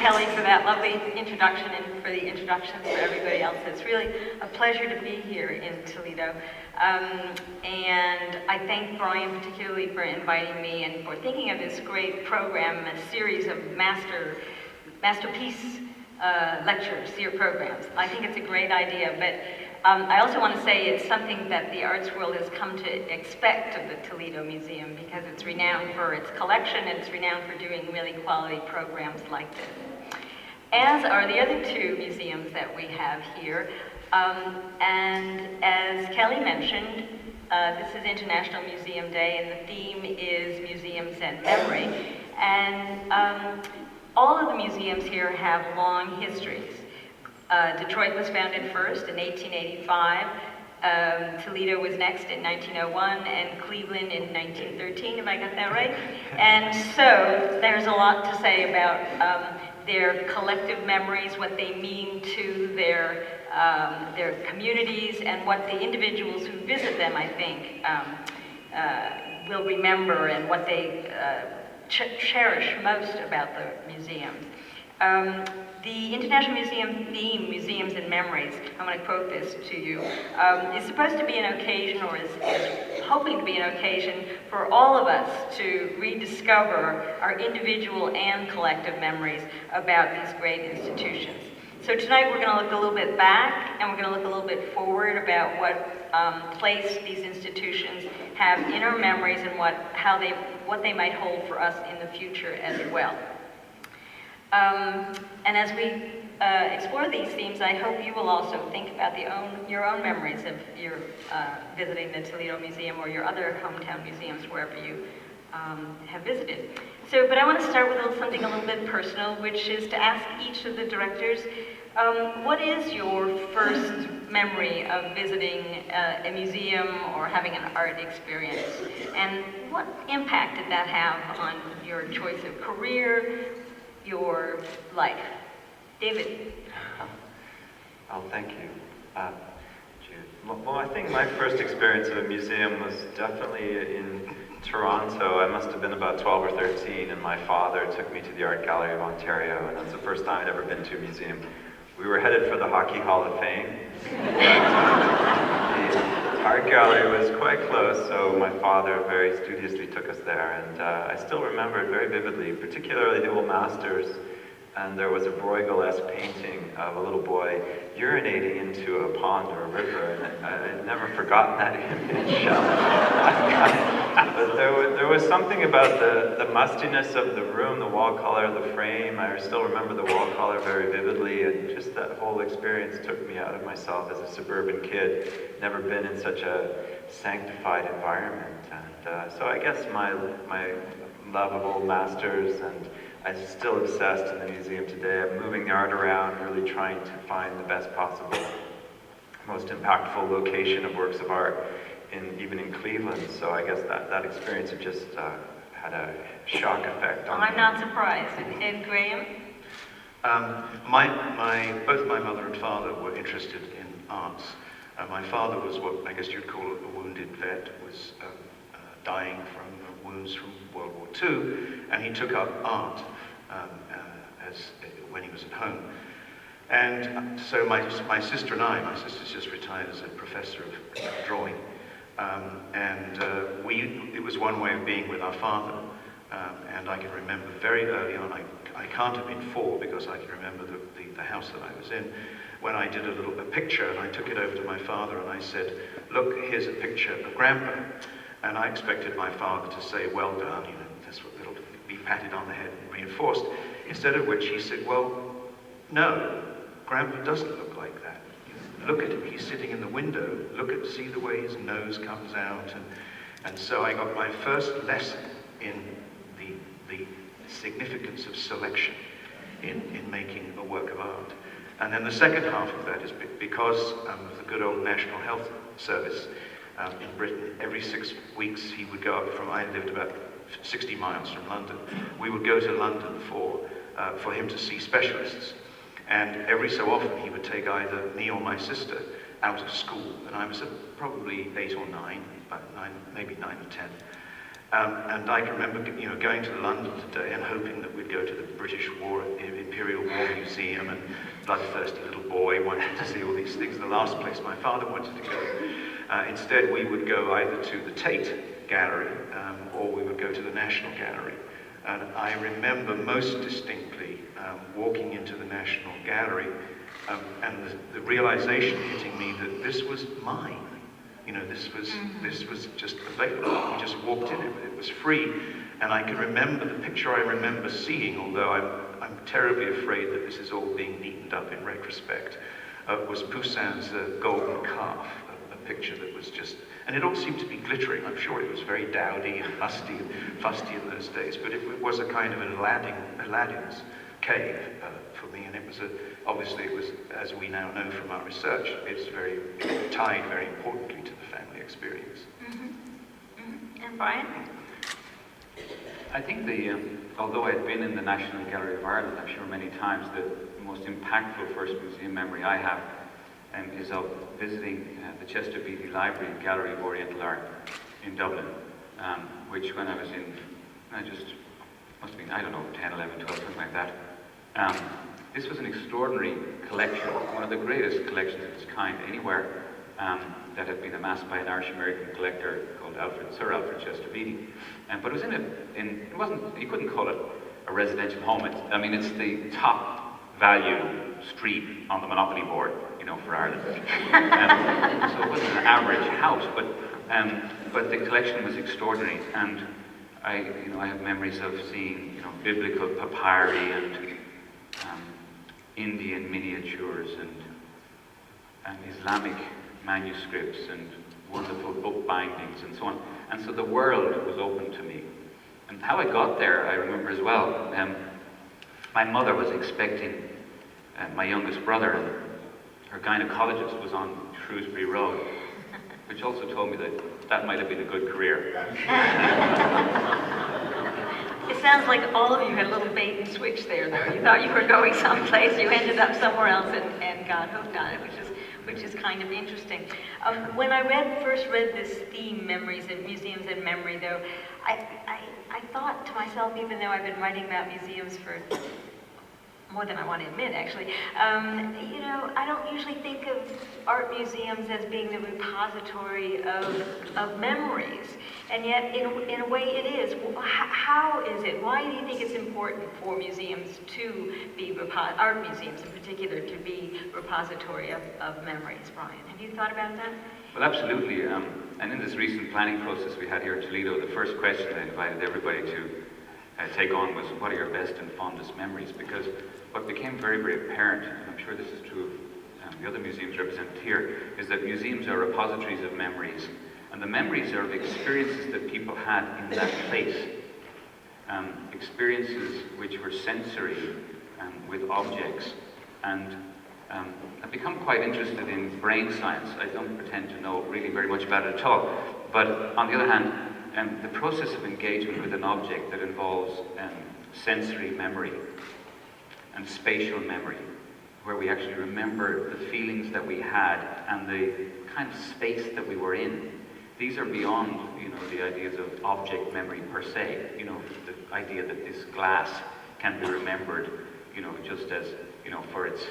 Kelly for that lovely introduction and for the introductions for everybody else. It's really a pleasure to be here in Toledo. And I thank Brian particularly for inviting me and for thinking of this great program, a series of masterpiece lectures, programs. I think it's a great idea, but I also want to say it's something that the arts world has come to expect of the Toledo Museum because it's renowned for its collection and it's renowned for doing really quality programs like this. As are the other two museums that we have here. And as Kelly mentioned, this is International Museum Day and the theme is Museums and Memory. And all of the museums here have long histories. Detroit was founded first in 1885, Toledo was next in 1901, and Cleveland in 1913, if I got that right. And so there's a lot to say about their collective memories, what they mean to their communities, and what the individuals who visit them, I think, will remember and what they cherish most about the museum. The International Museum theme, Museums and Memories, I'm going to quote this to you, is supposed to be an occasion, or is hoping to be an occasion, for all of us to rediscover our individual and collective memories about these great institutions. So tonight we're going to look a little bit back, and we're going to look a little bit forward about what place these institutions have in our memories and what they might hold for us in the future as well. And as we explore these themes, I hope you will also think about your own memories of your visiting the Toledo Museum or your other hometown museums, wherever you have visited. But I want to start with something a little bit personal, which is to ask each of the directors, what is your first memory of visiting a museum or having an art experience? And what impact did that have on your choice of career, your life? David. Oh, thank you, Jude. Well, I think my first experience of a museum was definitely in Toronto. I must have been about 12 or 13, and my father took me to the Art Gallery of Ontario, and that's the first time I'd ever been to a museum. We were headed for the Hockey Hall of Fame. The Art Gallery was quite close, so my father very studiously took us there, and I still remember it very vividly, particularly the old masters. And there was a Bruegel-esque painting of a little boy urinating into a pond or a river, and I'd never forgotten that image. But there was something about the mustiness of the room, the wall color, the frame. I still remember the wall color very vividly, and just that whole experience took me out of myself as a suburban kid. Never been in such a sanctified environment. And so I guess my love of old masters, and I'm still obsessed in the museum today. I'm moving the art around, really trying to find the best possible, most impactful location of works of art, even in Cleveland. So I guess that experience had just had a shock effect on me. I'm not surprised. And Graham? Both my mother and father were interested in arts. My father was what I guess you'd call a wounded vet, was dying from wounds from World War II, and he took up art when he was at home. And so my sister and my sister's just retired as a professor of drawing, it was one way of being with our father. And I can remember very early on, I can't have been 4 because I can remember the house that I was in, when I did a picture, and I took it over to my father and I said, look, here's a picture of Grandpa. And I expected my father to say, well done, that's what it'll be patted on the head and reinforced. Instead of which he said, well, no, Grandpa doesn't look like that. Look at him, he's sitting in the window. See the way his nose comes out. And so I got my first lesson in the significance of selection in making a work of art. And then the second half of that is because of the good old National Health Service in Britain, every 6 weeks he would go up I lived about 60 miles from London. We would go to London for him to see specialists. And every so often he would take either me or my sister out of school. And I was probably 8 or 9, maybe 9 or 10. And I can remember, going to London today and hoping that we'd go to the British Imperial War Museum, and bloodthirsty little boy wanting to see all these things. The last place my father wanted to go. Instead, we would go either to the Tate Gallery or we would go to the National Gallery. And I remember most distinctly walking into the National Gallery and the realization hitting me that this was mine. This was just available. We just walked in it was free. And I can remember the picture I remember seeing, although I'm terribly afraid that this is all being neatened up in retrospect, was Poussin's Golden Calf, a picture that was just, and it all seemed to be glittering. I'm sure it was very dowdy and musty and fusty in those days, but it was a kind of an Aladdin's cave for me, and it was obviously it was, as we now know from our research, it tied very importantly to the family experience. Mm-hmm. Mm-hmm. And Brian? I think although I'd been in the National Gallery of Ireland, I'm sure many times, the most impactful first museum memory I have is of visiting the Sociability Library and Gallery of Oriental Art in Dublin, which when I was in, must have been, 10, 11, 12, something like that. This was an extraordinary collection, one of the greatest collections of its kind anywhere, that had been amassed by an Irish-American collector called Sir Alfred Sociability. But it was it wasn't, you couldn't call it a residential home. It's the top value street on the Monopoly board, for Ireland. So it wasn't an average house, but the collection was extraordinary. And I have memories of seeing, biblical papyri and Indian miniatures and Islamic manuscripts and wonderful book bindings and so on. And so the world was open to me. And how I got there, I remember as well. My mother was expecting my youngest brother, and her gynecologist was on Shrewsbury Road, which also told me that might have been a good career. It sounds like all of you had a little bait and switch there, though. You thought you were going someplace, you ended up somewhere else and got hooked on it, which is kind of interesting. When I first read this theme, Memories and Museums and Memory, though, I thought to myself, even though I've been writing about museums for more than I want to admit, actually, I don't usually think of art museums as being the repository of memories, and yet in a way it is. How is it? Why do you think it's important for museums to be, art museums in particular, to be repository of memories? Brian, have you thought about that? Well, absolutely. And in this recent planning process we had here in Toledo, the first question I invited everybody to take on was, what are your best and fondest memories? Because what became very, very apparent, and I'm sure this is true of the other museums represented here, is that museums are repositories of memories. And the memories are of experiences that people had in that place. Experiences which were sensory, with objects. And I've become quite interested in brain science. I don't pretend to know really very much about it at all. But on the other hand, the process of engagement with an object that involves sensory memory and spatial memory, where we actually remember the feelings that we had and the kind of space that we were in. These are beyond, the ideas of object memory per se. The idea that this glass can be remembered, just as, for its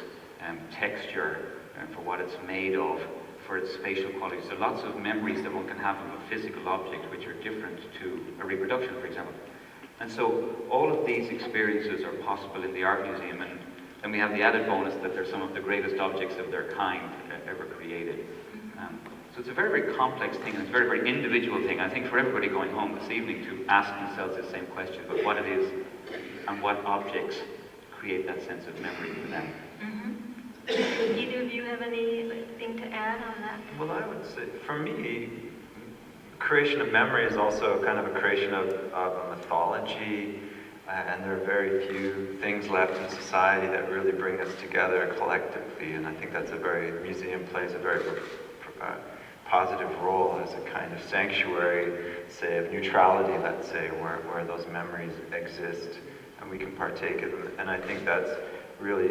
texture and for what it's made of, for its spatial qualities. There are lots of memories that one can have of a physical object which are different to a reproduction, for example. And so all of these experiences are possible in the art museum, and then we have the added bonus that they're some of the greatest objects of their kind ever created. So it's a very, very complex thing, and it's a very, very individual thing. I think for everybody going home this evening to ask themselves the same question about what it is and what objects create that sense of memory for them. Mm-hmm. Either of you have anything to add on that? Well, I would say, for me, creation of memory is also kind of a creation of a mythology, and there are very few things left in society that really bring us together collectively, and I think museum plays a very positive role as a kind of sanctuary, say, of neutrality, let's say, where those memories exist and we can partake of them. And I think that's really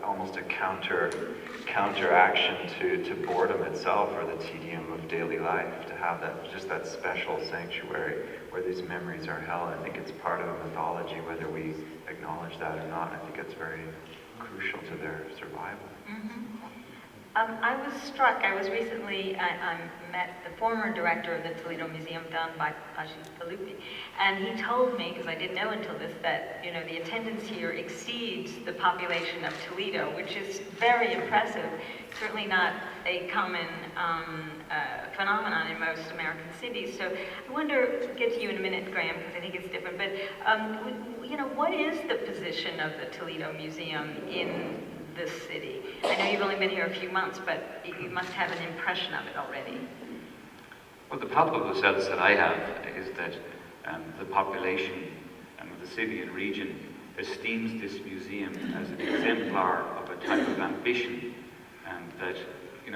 almost a counteraction to boredom itself or the tedium of daily life, to have that special sanctuary where these memories are held. I think it's part of a mythology, whether we acknowledge that or not. I think it's very crucial to their survival. Mm-hmm. I was struck. I was recently, I met the former director of the Toledo Museum, Don Palupi, and he told me, because I didn't know until this, that the attendance here exceeds the population of Toledo, which is very impressive. Certainly not a common phenomenon in most American cities. So I wonder, I'll get to you in a minute, Graham, because I think it's different, but what is the position of the Toledo Museum in this city? I know you've only been here a few months, but you must have an impression of it already. Well, the palpable sense that I have is that the population of the city and region esteems this museum as an exemplar of a type of ambition that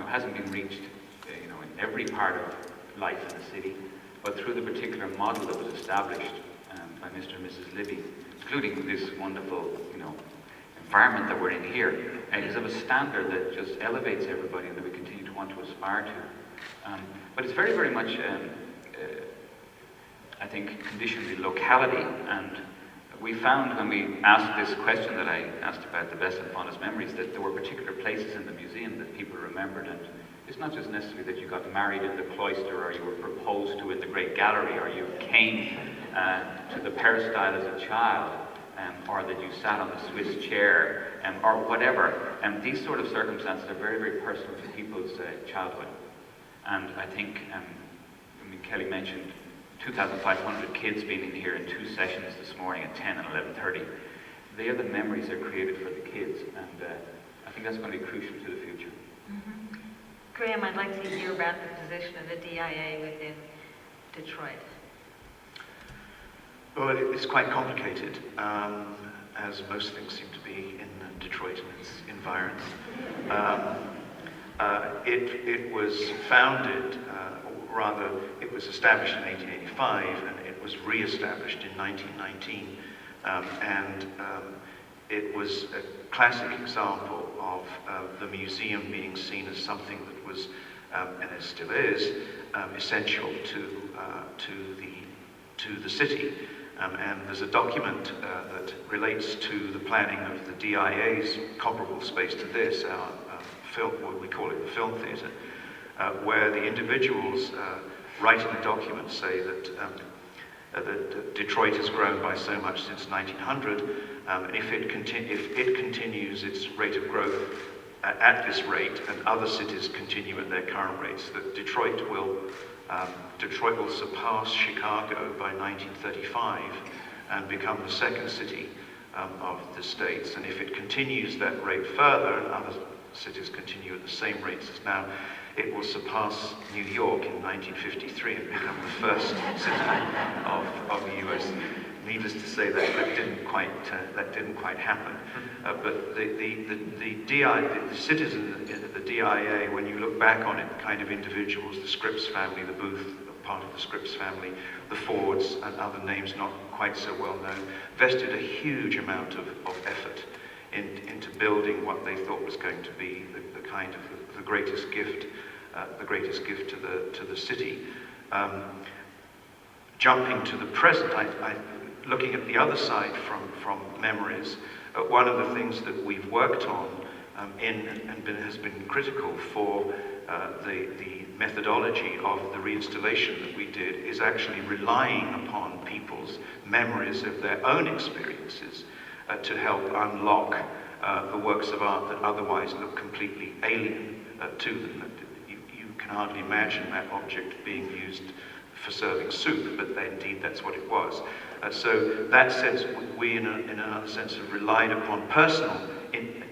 hasn't been reached in every part of life in the city, but through the particular model that was established by Mr. and Mrs. Libby, including this wonderful environment that we're in here, is of a standard that just elevates everybody and that we continue to want to aspire to. But it's very, very much, I think, conditioned in locality. And we found when we asked this question that I asked about the best and fondest memories, that there were particular places in the museum that people remembered. And it's not just necessarily that you got married in the cloister, or you were proposed to in the Great Gallery, or you came to the Peristyle as a child, or that you sat on the Swiss chair, or whatever. And these sort of circumstances are very, very personal to people's childhood. And I think, Kelly mentioned 2,500 kids being in here in 2 sessions this morning at 10 and 11:30. They are the memories that are created for the kids, and I think that's going to be crucial to the future. Mm-hmm. Graham, I'd like to hear about the position of the DIA within Detroit. Well, it's quite complicated, as most things seem to be in Detroit and its environs. It was founded, or rather, it was established in 1885, and it was re-established in 1919. It was a classic example of the museum being seen as something that was, and it still is, essential to the city. And there's a document that relates to the planning of the DIA's comparable space to this, what we call it the film theatre, where the individuals writing the document say that Detroit has grown by so much since 1900, and if it continues its rate of growth at this rate, and other cities continue at their current rates, that Detroit will surpass Chicago by 1935 and become the second city of the States. And if it continues that rate further, and other cities continue at the same rates as now, it will surpass New York in 1953 and become the first city of the U.S. Needless to say, that didn't quite happen. But the citizens of the DIA, when you look back on it, kind of individuals, the Scripps family, the Booth, part of the Scripps family, the Fords, and other names not quite so well known, vested a huge amount of effort into building what they thought was going to be the kind of the greatest gift to the city. Jumping to the present, looking at the other side from memories, one of the things that we've worked on has been critical for the methodology of the reinstallation that we did is actually relying upon people's memories of their own experiences to help unlock the works of art that otherwise look completely alien to them. You can hardly imagine that object being used for serving soup, but indeed that's what it was. So that sense, we in another sense have relied upon personal,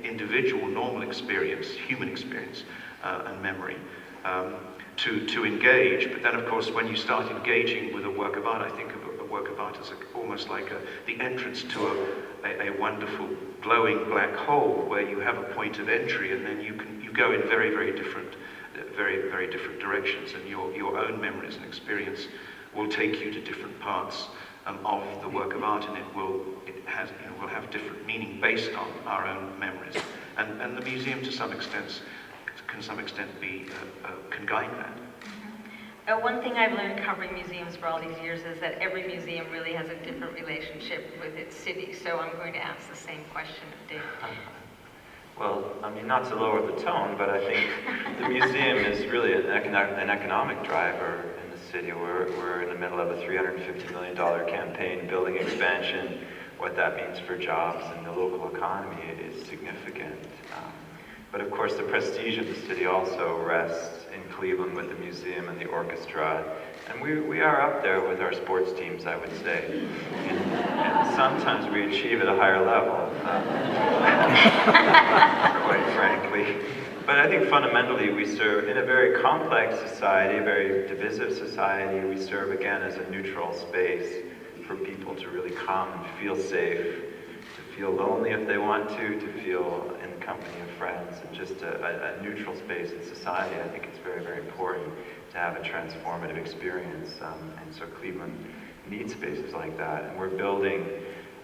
individual, normal experience, human experience, and memory to engage. But then, of course, when you start engaging with a work of art, I think of a work of art as almost like the entrance to a wonderful glowing black hole where you have a point of entry, and then you go in very, very different directions, and your own memories and experience will take you to different parts of the work of art, and will have different meaning based on our own memories. And the museum, to some extent, can guide that. One thing I've learned covering museums for all these years is that every museum really has a different relationship with its city. So I'm going to ask the same question of Dave. Well, I mean, not to lower the tone, but I think the museum is really an economic driver in the city. We're in the middle of a $350 million campaign, building expansion. What that means for jobs and the local economy is significant. But of course, the prestige of the city also rests in Cleveland with the museum and the orchestra. And we are up there with our sports teams, I would say. And sometimes we achieve at a higher level, quite frankly. But I think fundamentally we serve, in a very complex society, a very divisive society, we serve again as a neutral space for people to really come and feel safe, to feel lonely if they want to feel in the company of friends, and just a neutral space in society. I think it's very, very important to have a transformative experience, and so Cleveland needs spaces like that, and we're building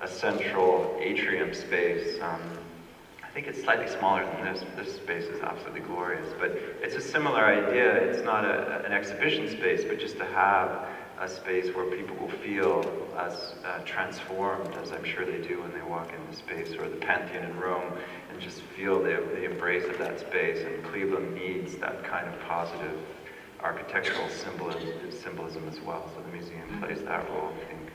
a central atrium space. I think it's slightly smaller than this. This space is absolutely glorious, but it's a similar idea. It's not an exhibition space, but just to have a space where people will feel as transformed as I'm sure they do when they walk in the space, or the Pantheon in Rome, and just feel the embrace of that space. And Cleveland needs that kind of positive architectural symbolism as well. So the museum plays that role, I think.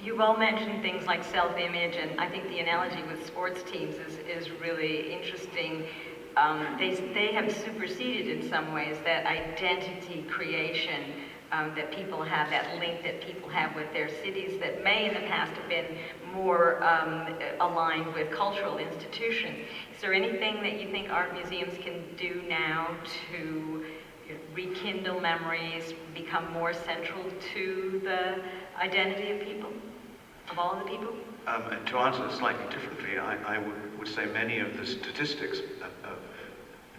You've all mentioned things like self-image, and I think the analogy with sports teams is really interesting. They have superseded in some ways that identity creation that people have, that link that people have with their cities that may in the past have been more aligned with cultural institutions. Is there anything that you think art museums can do now to rekindle memories, become more central to the identity of people, of all the people? And to answer it slightly differently, I would say many of the statistics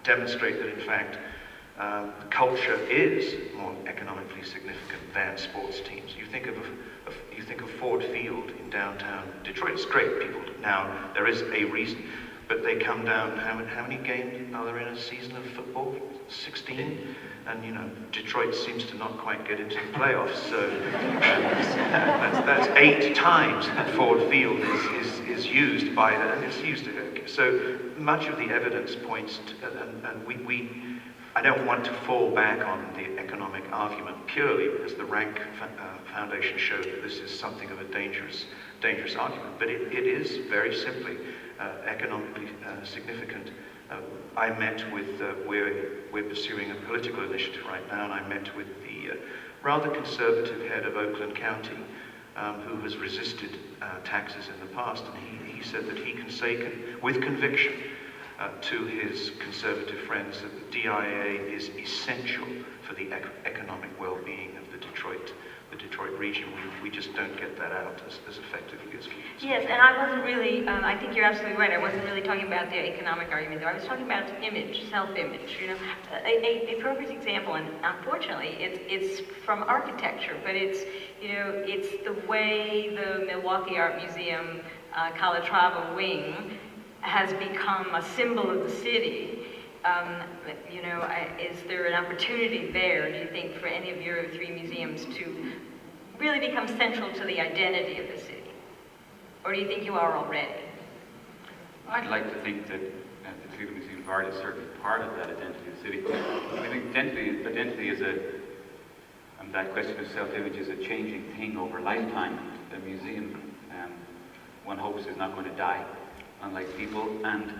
demonstrate that, in fact, culture is more economically significant than sports teams. You think of Ford Field in downtown Detroit. It's great. People now, there is a reason, but they come down. How many games are there in a season of football? 16. And Detroit seems to not quite get into the playoffs. So that's 8 times that Ford Field is used by that, and it's used. So much of the evidence points to, and I don't want to fall back on the economic argument purely because the Rank Foundation showed that this is something of a dangerous argument, but it is very simply economically significant. I met with, we're pursuing a political initiative right now, and I met with the rather conservative head of Oakland County, who has resisted taxes in the past, and he said that he can say with conviction to his conservative friends that the DIA is essential for the economic well-being of the Detroit region. We just don't get that out as effectively as we can. Yes, and I wasn't really, I think you're absolutely right. I wasn't really talking about the economic argument, though. I was talking about image, self-image. A perfect example, and unfortunately, it's from architecture, but it's the way the Milwaukee Art Museum Calatrava wing has become a symbol of the city. Is there an opportunity there, do you think, for any of your 3 museums to really become central to the identity of the city? Or do you think you are already? I'd like to think that the Cleveland Museum of Art is certainly part of that identity of the city. I think identity is that question of self-image is a changing thing over lifetime. The museum, one hopes, is not going to die, unlike people, and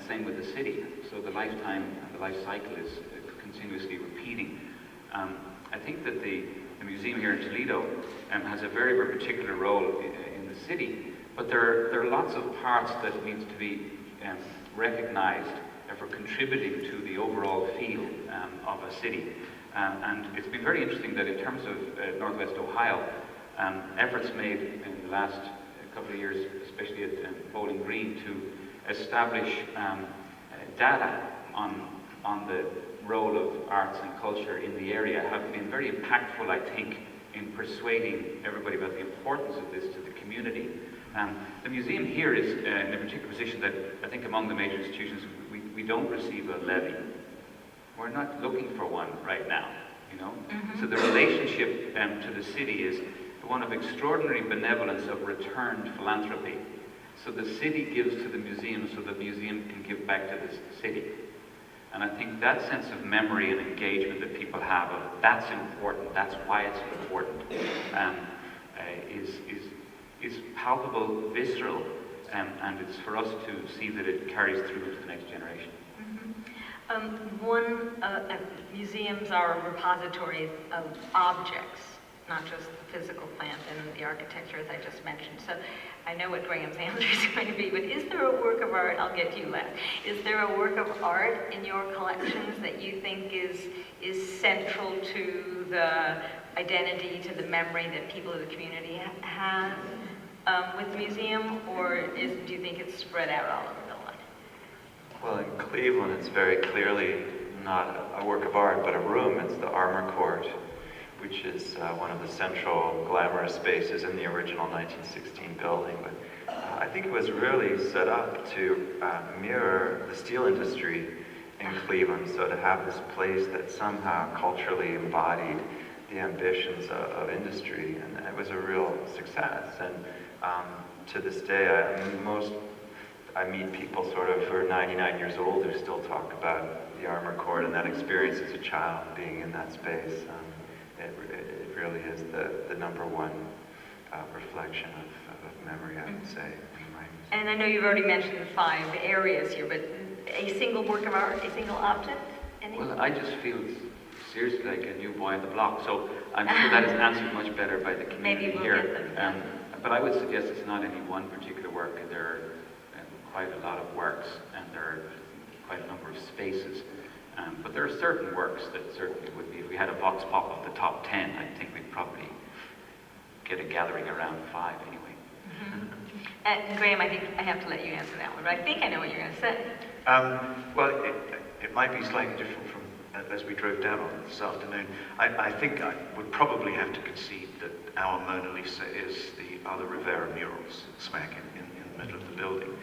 same with the city. So the lifetime and the life cycle is continuously repeating. I think that the museum here in Toledo has a very, very particular role in the city, but there are lots of parts that need to be recognized for contributing to the overall feel of a city. And it's been very interesting that in terms of Northwest Ohio, efforts made in the last couple of years, especially at Bowling Green, to establish data on the role of arts and culture in the area have been very impactful, I think, in persuading everybody about the importance of this to the community. The museum here is in a particular position that I think among the major institutions, we don't receive a levy. We're not looking for one right now, you know? So the relationship to the city is one of extraordinary benevolence of returned philanthropy. So the city gives to the museum so the museum can give back to the city. And I think that sense of memory and engagement that people have of that's important, that's why it's important, is palpable, visceral, and it's for us to see that it carries through to the next generation. Museums are repositories of objects, not just the physical plant and the architecture, as I just mentioned. So I know what Graham's answer is going to be, but is there a work of art, I'll get to you last, is there a work of art in your collections that you think is central to the identity, to the memory that people of the community have with the museum, or do you think it's spread out all over the line? Well, in Cleveland, it's very clearly not a work of art, but a room. It's the Armory Court, which is one of the central glamorous spaces in the original 1916 building. But I think it was really set up to mirror the steel industry in Cleveland, so to have this place that somehow culturally embodied the ambitions of industry, and it was a real success. And to this day, I meet people sort of who are 99 years old who still talk about the Armory Court and that experience as a child being in that space. It really is the number one reflection of memory, I would say. And I know you've already mentioned the 5 areas here, but a single work of art, a single object? Well, I just feel seriously like a new boy on the block, so I'm sure that is answered much better by the community Maybe we'll here. Get them. But I would suggest it's not any one particular work. There are quite a lot of works, and there are quite a number of spaces. But there are certain works that certainly would be, if we had a vox pop of the top 10, I think we'd probably get a gathering around 5 anyway. And Graham, I think I have to let you answer that one, but I think I know what you're going to say. Well, it might be slightly different from as we drove down on this afternoon. I think I would probably have to concede that our Mona Lisa is the other Rivera murals smack in the middle of the building.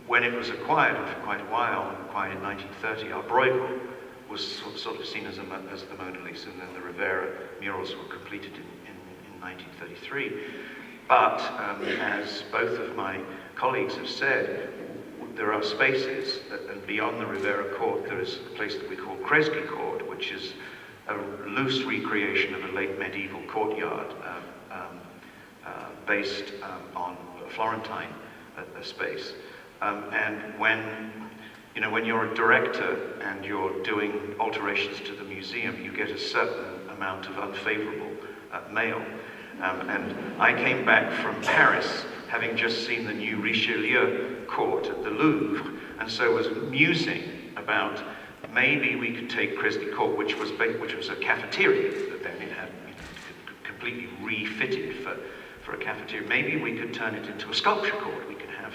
When it was acquired for quite a while, acquired in 1930, our Bruegel was sort of seen as the Mona Lisa, and then the Rivera murals were completed in 1933. But as both of my colleagues have said, there are spaces, and beyond the Rivera Court, there is a place that we call Kresge Court, which is a loose recreation of a late medieval courtyard based on Florentine space. And when you're a director and you're doing alterations to the museum, you get a certain amount of unfavorable mail. And I came back from Paris, having just seen the new Richelieu court at the Louvre, and so was musing about maybe we could take Kresge Court, which was a cafeteria that then it had completely refitted for a cafeteria. Maybe we could turn it into a sculpture court. We could have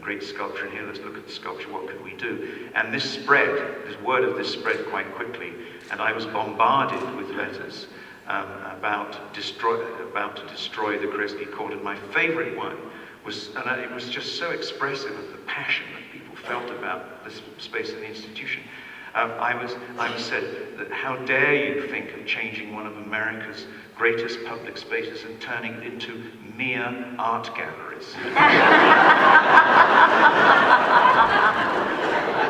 great sculpture in here. Let's look at the sculpture. What could we do? And this word of this spread quite quickly, and I was bombarded with letters about to destroy the Kresge Court. And my favorite one was, and it was just so expressive of the passion that people felt about this space in the institution. I was said that how dare you think of changing one of America's greatest public spaces and turning it into mere art galleries.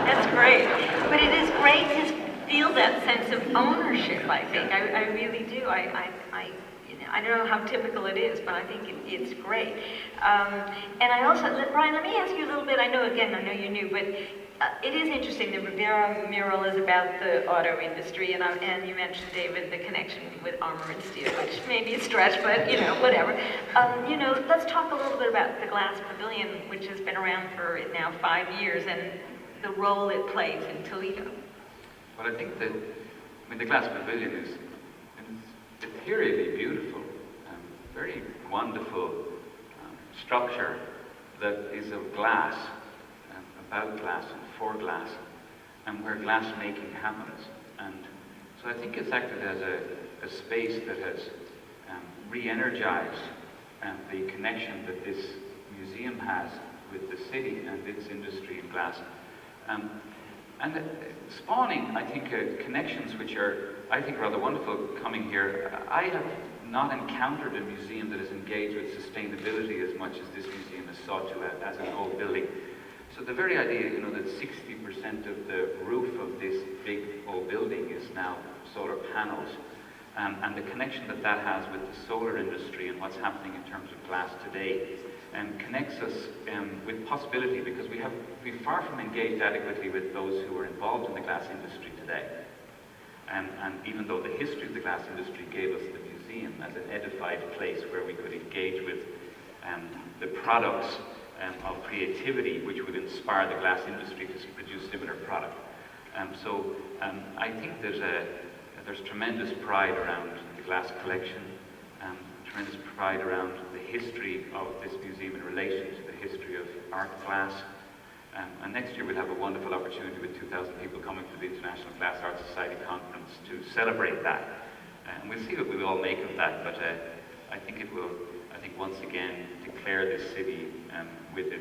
That's great. But it is great to feel that sense of ownership, I think. I really do. I don't know how typical it is, but I think it's great. And I also, Brian, let me ask you a little bit. I know you knew, but it is interesting. The Rivera mural is about the auto industry, and you mentioned, David, the connection with armor and steel, which may be a stretch, but whatever. Let's talk a little bit about the Glass Pavilion, which has been around for now 5 years, and the role it plays in Toledo. Well, I think the Glass Pavilion is ethereally beautiful, very wonderful structure that is of glass, about glass and for glass, and where glass making happens. And So I think it's acted as a space that has re-energized the connection that this museum has with the city and its industry in glass. And spawning, I think, connections which are, I think, rather wonderful coming here. I have not encountered a museum that is engaged with sustainability as much as this museum has sought to as an old building. So the very idea, you know, that 60% of the roof of this big old building is now solar panels, and the connection that that has with the solar industry and what's happening in terms of glass today, connects us with possibility, because we're far from engaged adequately with those who are involved in the glass industry today. And even though the history of the glass industry gave us the museum as an edified place where we could engage with the products of creativity which would inspire the glass industry to produce similar product. So I think there's tremendous pride around the glass collection, tremendous pride around the history of this museum in relation to the history of art glass. And next year we'll have a wonderful opportunity with 2,000 people coming to the International Glass Art Society Conference to celebrate that. And we'll see what we all make of that, but I think it will, once again declare this city with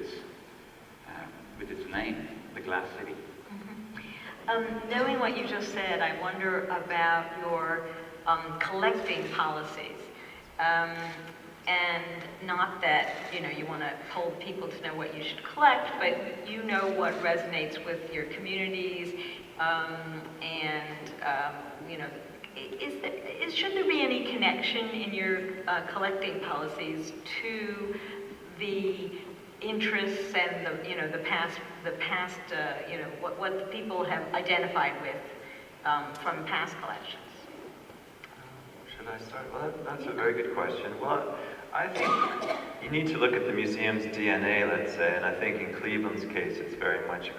its name, the Glass City. Knowing what you just said, I wonder about your collecting policies. And not that, you know, you want to hold people to know what you should collect, but you know what resonates with your communities, you know, should there be any connection in your collecting policies to the interests and the past, you know, what the people have identified with from past collections? Should I start? Well, that's a very good question. Well, I think you need to look at the museum's DNA, let's say, and I think in Cleveland's case, it's very much a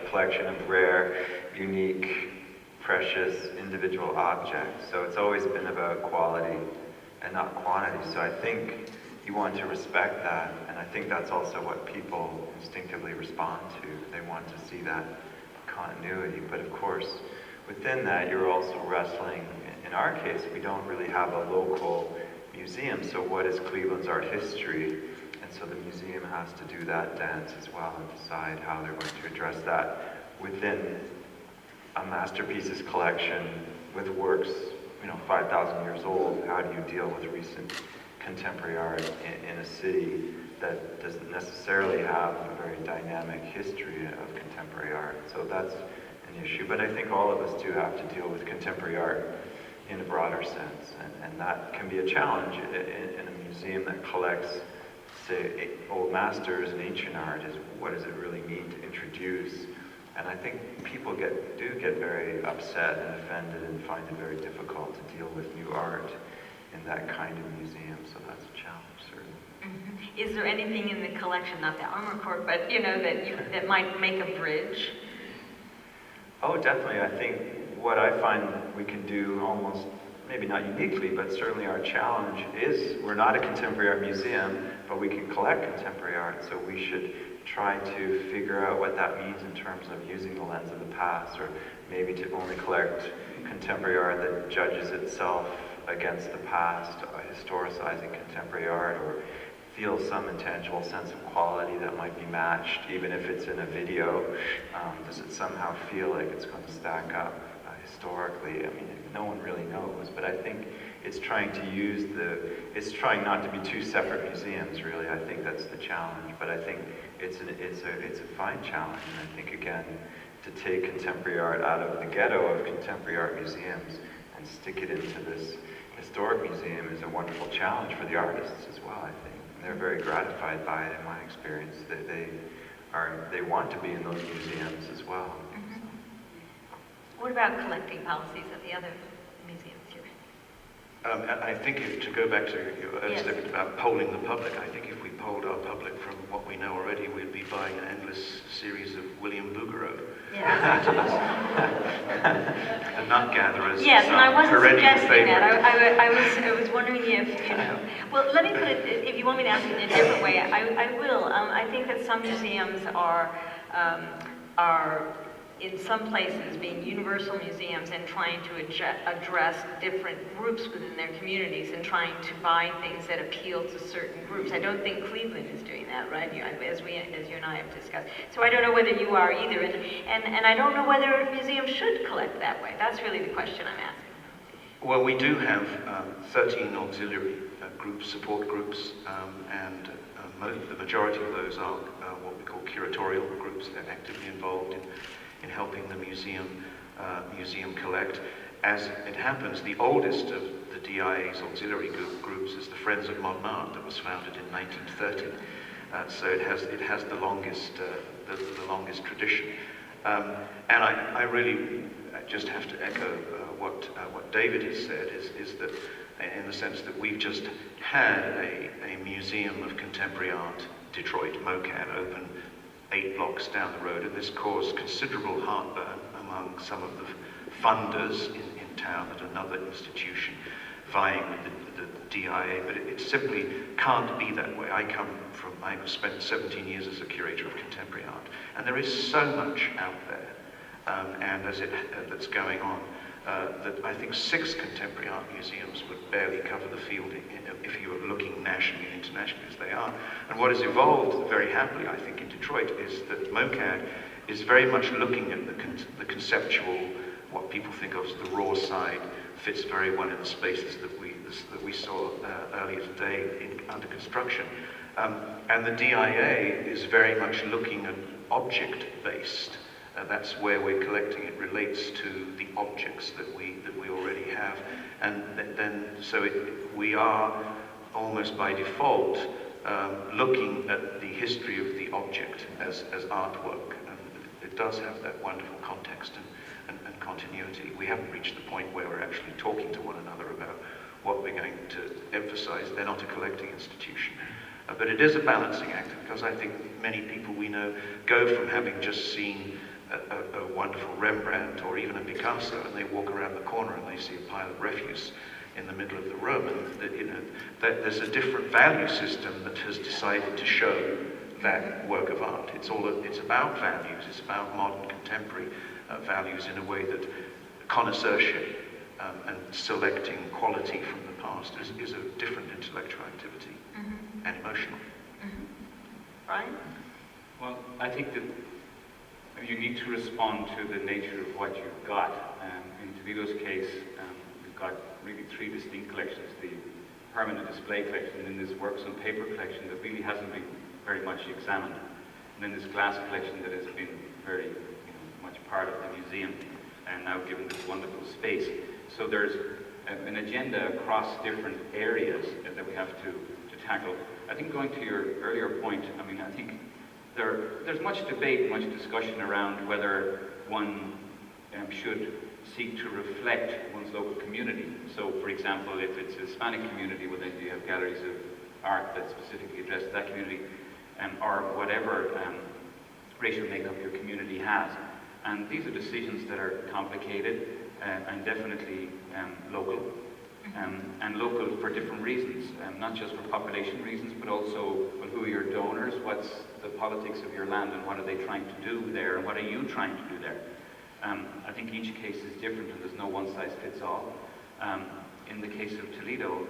collection of rare, unique, precious, individual objects. So it's always been about quality and not quantity. So I think you want to respect that, and I think that's also what people instinctively respond to. They want to see that continuity, but of course, within that, you're also wrestling. In our case, we don't really have a local museum, so what is Cleveland's art history? And so the museum has to do that dance as well and decide how they're going to address that within a masterpieces collection with works, 5,000 years old. How do you deal with recent contemporary art in a city that doesn't necessarily have a very dynamic history of contemporary art? So that's an issue, but I think all of us do have to deal with contemporary art in a broader sense, and that can be a challenge in a museum that collects, say, old masters and ancient art. Is what does it really mean to introduce? And I think people do get very upset and offended and find it very difficult to deal with new art in that kind of museum. So that's a challenge, certainly. Mm-hmm. Is there anything in the collection, not the Armory Court, but that might make a bridge? Oh, definitely. I think what I find we can do almost, maybe not uniquely, but certainly our challenge is we're not a contemporary art museum, but we can collect contemporary art, so we should try to figure out what that means in terms of using the lens of the past, or maybe to only collect contemporary art that judges itself against the past, historicizing contemporary art, or feel some intangible sense of quality that might be matched, even if it's in a video. Does it somehow feel like it's going to stack up historically? I mean, no one really knows, but I think it's trying to use it's trying not to be two separate museums, really. I think that's the challenge, but I think it's a fine challenge, and I think, again, to take contemporary art out of the ghetto of contemporary art museums and stick it into this historic museum is a wonderful challenge for the artists as well, I think. And they're very gratified by it, in my experience. They want to be in those museums as well. Mm-hmm. What about collecting policies at the other museums here? I think to go back to your earlier Yes. statement about polling the public, I think if we polled our public from what we know already, we'd be buying an endless series of William Bouguereau. Yes. The nut gatherers. Yes, and I wasn't perennial suggesting that. favorite. I was wondering if, well, let me put it, if you want me to ask it in a different way, I will. I think that some museums are in some places being universal museums and trying to address different groups within their communities and trying to buy things that appeal to certain groups. I don't think Cleveland is doing that, right? As you and I have discussed. So I don't know whether you are either, and I don't know whether museums should collect that way. That's really the question I'm asking. Well, we do have 13 auxiliary groups, support groups, and the majority of those are what we call curatorial groups. They're actively involved in helping the museum collect. As it happens, the oldest of the DIA's auxiliary groups is the Friends of Modern Art, that was founded in 1930. So it has the longest tradition. And I really just have to echo what David has said, is that in the sense that we've just had a Museum of Contemporary Art, Detroit, MoCAD, open 8 blocks down the road, and this caused considerable heartburn among some of the funders in town at another institution vying with the DIA, but it simply can't be that way. I've spent 17 years as a curator of contemporary art, and there is so much out there, and that's going on, that I think 6 contemporary art museums would barely cover the field if you were looking nationally and internationally as they are. And what has evolved very happily, I think, in Detroit is that MoCAD is very much looking at the conceptual, what people think of as the raw side, fits very well in the spaces that we saw earlier today under construction. And the DIA is very much looking at object-based. That's where we're collecting. It relates to the objects that we already have, and then we are almost by default looking at the history of the object as artwork, and it does have that wonderful context and continuity. We haven't reached the point where we're actually talking to one another about what we're going to emphasize. They're not a collecting institution. But it is a balancing act, because I think many people we know go from having just seen a wonderful Rembrandt or even a Picasso, and they walk around the corner and they see a pile of refuse in the middle of the room, and that there's a different value system that has decided to show that work of art. It's about values. It's about modern contemporary values in a way that connoisseurship and selecting quality from the past is a different intellectual activity and emotional. Brian? Well, I think that you need to respond to the nature of what you've got. In Toledo's case, we've got really 3 distinct collections: the permanent display collection, and then this works on paper collection that really hasn't been very much examined, and then this glass collection that has been very much part of the museum and now given this wonderful space. So there's an agenda across different areas that we have to tackle. I think, going to your earlier point, I think there's much debate, much discussion around whether one should seek to reflect one's local community. So, for example, if it's a Hispanic community, well, then you have galleries of art that specifically address that community, or whatever racial makeup your community has. And these are decisions that are complicated and definitely local. And local for different reasons, not just for population reasons, but also, well, who are your donors, what's the politics of your land, and what are they trying to do there, and what are you trying to do there. I think each case is different, and there's no one-size-fits-all. In the case of Toledo,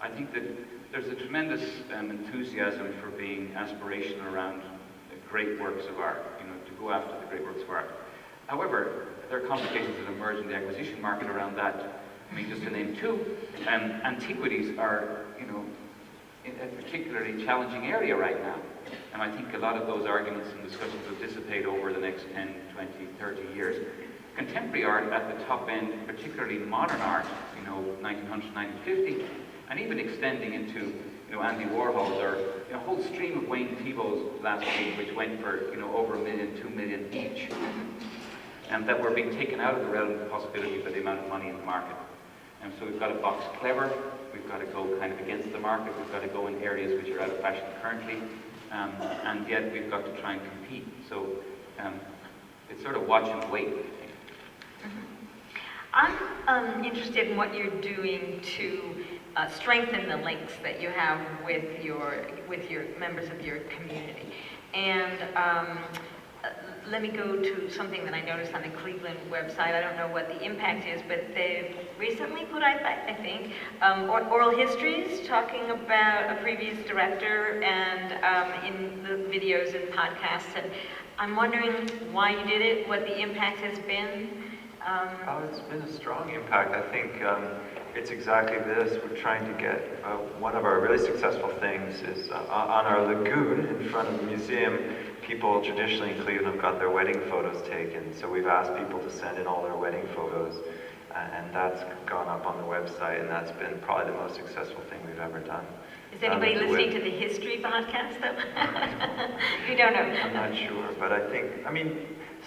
I think that there's a tremendous enthusiasm for being aspirational around great works of art, to go after the great works of art. However, there are complications that emerge in the acquisition market around that. Just to name 2, antiquities are, a particularly challenging area right now. And I think a lot of those arguments and discussions will dissipate over the next 10, 20, 30 years. Contemporary art at the top end, particularly modern art, 1900, 1950, and even extending into, Andy Warhol's, or a whole stream of Wayne Thiebaud's last week, which went for, over $1 million, 2 million each, and that were being taken out of the realm of possibility by the amount of money in the market. And so we've got to box clever, we've got to go kind of against the market, we've got to go in areas which are out of fashion currently, and yet we've got to try and compete. So it's sort of watch and wait, I think. I'm interested in what you're doing to strengthen the links that you have with your members of your community. And let me go to something that I noticed on the Cleveland website. I don't know what the impact is, but they've recently put out, I think, oral histories talking about a previous director and in the videos and podcasts. And I'm wondering why you did it, what the impact has been. It's been a strong impact. I think it's exactly this. We're trying to get, one of our really successful things is on our lagoon in front of the museum, people traditionally in Cleveland have got their wedding photos taken. So we've asked people to send in all their wedding photos, and that's gone up on the website, and that's been probably the most successful thing we've ever done. Is anybody listening to the history podcast, though? You don't know. I'm not sure, but I think,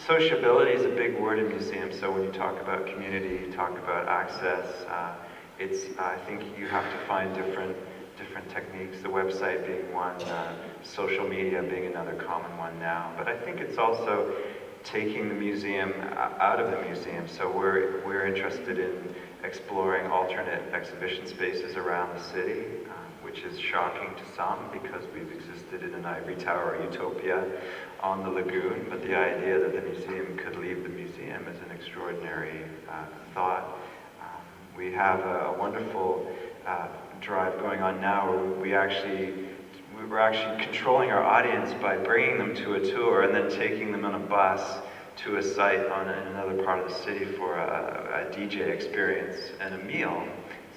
sociability is a big word in museums, so when you talk about community, you talk about access, I think you have to find different techniques, the website being one, social media being another common one now. But I think it's also taking the museum out of the museum, so we're interested in exploring alternate exhibition spaces around the city, which is shocking to some because we've existed in an ivory tower utopia on the lagoon, but the idea that the museum could leave the museum is an extraordinary thought. We have a wonderful drive going on now where we're actually controlling our audience by bringing them to a tour and then taking them on a bus to a site in another part of the city for a DJ experience and a meal.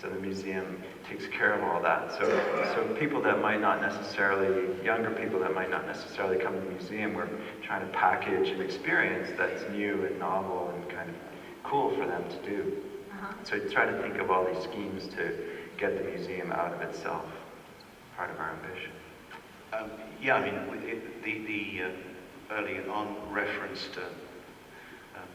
So the museum takes care of all that. So people that might not necessarily, younger people that might not necessarily come to the museum, we're trying to package an experience that's new and novel and kind of cool for them to do. So try to think of all these schemes to get the museum out of itself. Part of our ambition. The early on referenced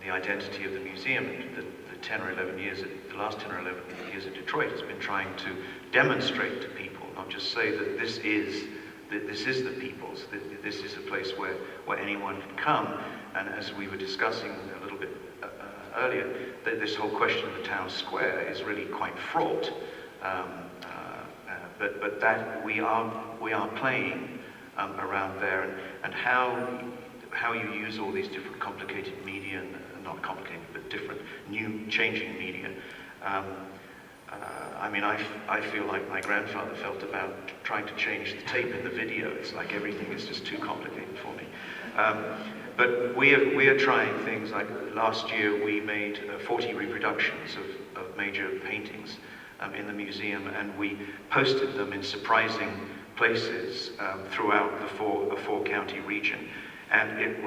the identity of the museum. The 10 or 11 years, the last 10 or 11 years in Detroit has been trying to demonstrate to people, not just say that this is the people's, that this is a place where anyone can come. And as we were discussing a little bit earlier, that this whole question of the town square is really quite fraught. But that we are playing around there, and how you use all these different complicated media, not complicated, but different new changing media. I feel like my grandfather felt about trying to change the tape in the video. It's like everything is just too complicated for me. But we are trying things like last year we made 40 reproductions of major paintings in the museum, and we posted them in surprising places throughout the four-county region. And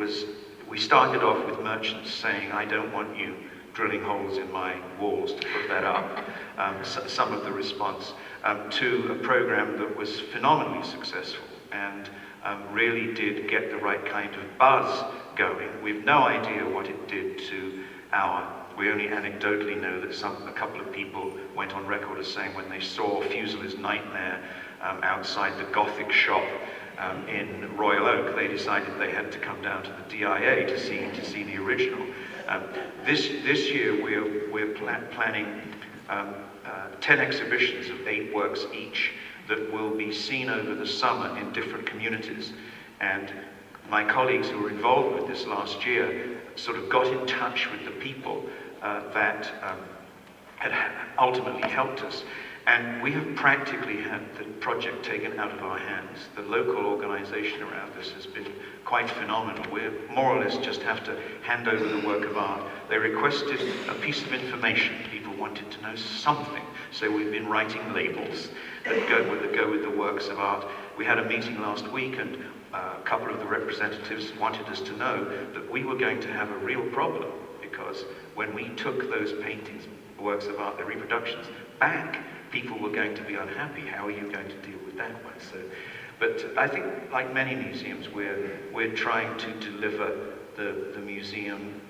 we started off with merchants saying, "I don't want you drilling holes in my walls to put that up." Some of the response to a program that was phenomenally successful and really did get the right kind of buzz going. We've no idea what it did to we only anecdotally know that a couple of people went on record as saying when they saw Fuseliers' Nightmare outside the Gothic shop in Royal Oak, they decided they had to come down to the DIA to see the original. This year we're planning 10 exhibitions of 8 works each that will be seen over the summer in different communities. And my colleagues who were involved with this last year sort of got in touch with the people that had ultimately helped us. And we have practically had the project taken out of our hands. The local organization around this has been quite phenomenal. We more or less just have to hand over the work of art. They requested a piece of information. People wanted to know something. So we've been writing labels that go with the works of art. We had a meeting last week, and a couple of the representatives wanted us to know that we were going to have a real problem, because when we took those paintings, works of art, the reproductions, back, people were going to be unhappy. How are you going to deal with that one? But I think, like many museums, we're trying to deliver the museum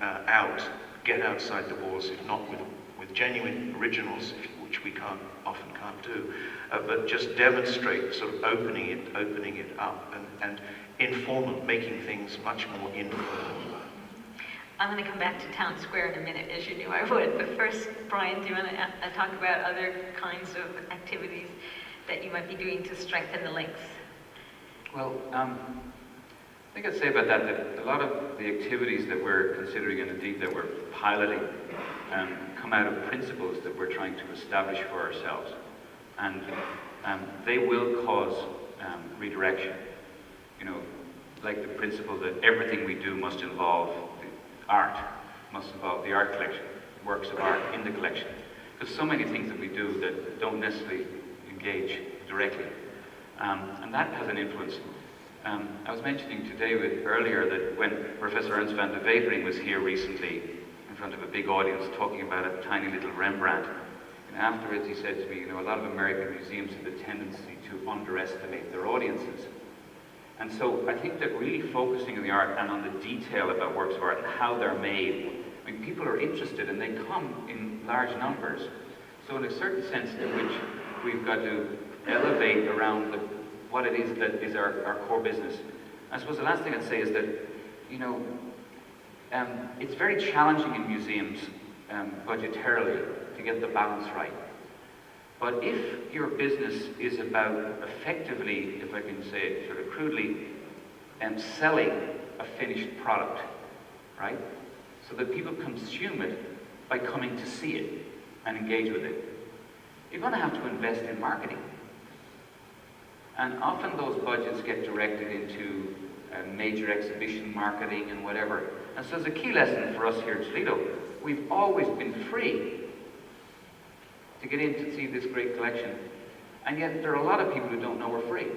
get outside the walls, if not with genuine originals, which we often can't do, but just demonstrate, sort of opening it up and informal, making things much more informal. I'm going to come back to Town Square in a minute, as you knew I would. But first, Brian, do you want to talk about other kinds of activities that you might be doing to strengthen the links? Well, I think I'd say about that a lot of the activities that we're considering and indeed that we're piloting come out of principles that we're trying to establish for ourselves. And they will cause redirection. You know, like the principle that everything we do must involve the art, must involve the art collection, works of art in the collection. There's so many things that we do that don't necessarily engage directly. And that has an influence. I was mentioning to David earlier that when Professor Ernst van de Wetering was here recently in front of a big audience talking about a tiny little Rembrandt, and afterwards he said to me, you know, a lot of American museums have a tendency to underestimate their audiences. And so I think that really focusing on the art and on the detail about works of art and how they're made, I mean, people are interested and they come in large numbers. So in a certain sense in which we've got to elevate around what it is that is our core business. I suppose the last thing I'd say is that, you know, it's very challenging in museums budgetarily to get the balance right. But if your business is about effectively, if I can say it sort of crudely, selling a finished product, right? So that people consume it by coming to see it and engage with it. You're going to have to invest in marketing. And often those budgets get directed into major exhibition marketing and whatever. And so there's a key lesson for us here in Toledo. We've always been free to get in to see this great collection. And yet there are a lot of people who don't know we're free.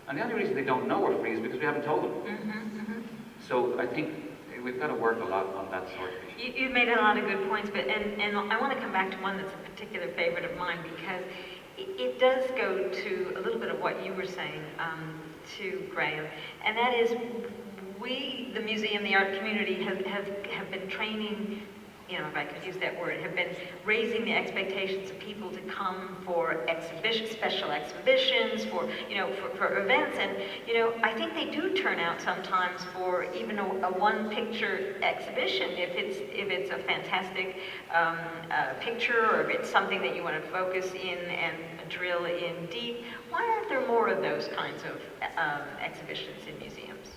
And the only reason they don't know we're free is because we haven't told them. Mm-hmm, mm-hmm. So I think we've got to work a lot on that sort of issue. You've made a lot of good points, but and I want to come back to one that's a particular favorite of mine because it does go to a little bit of what you were saying to Graham, and that is we, the museum, the art community, have been training, you know, if I could use that word, have been raising the expectations of people to come for exhibitions, special exhibitions, for, you know, for events. And, you know, I think they do turn out sometimes for even a one-picture exhibition if it's a fantastic picture, or if it's something that you want to focus in and drill in deep. Why aren't there more of those kinds of exhibitions in museums?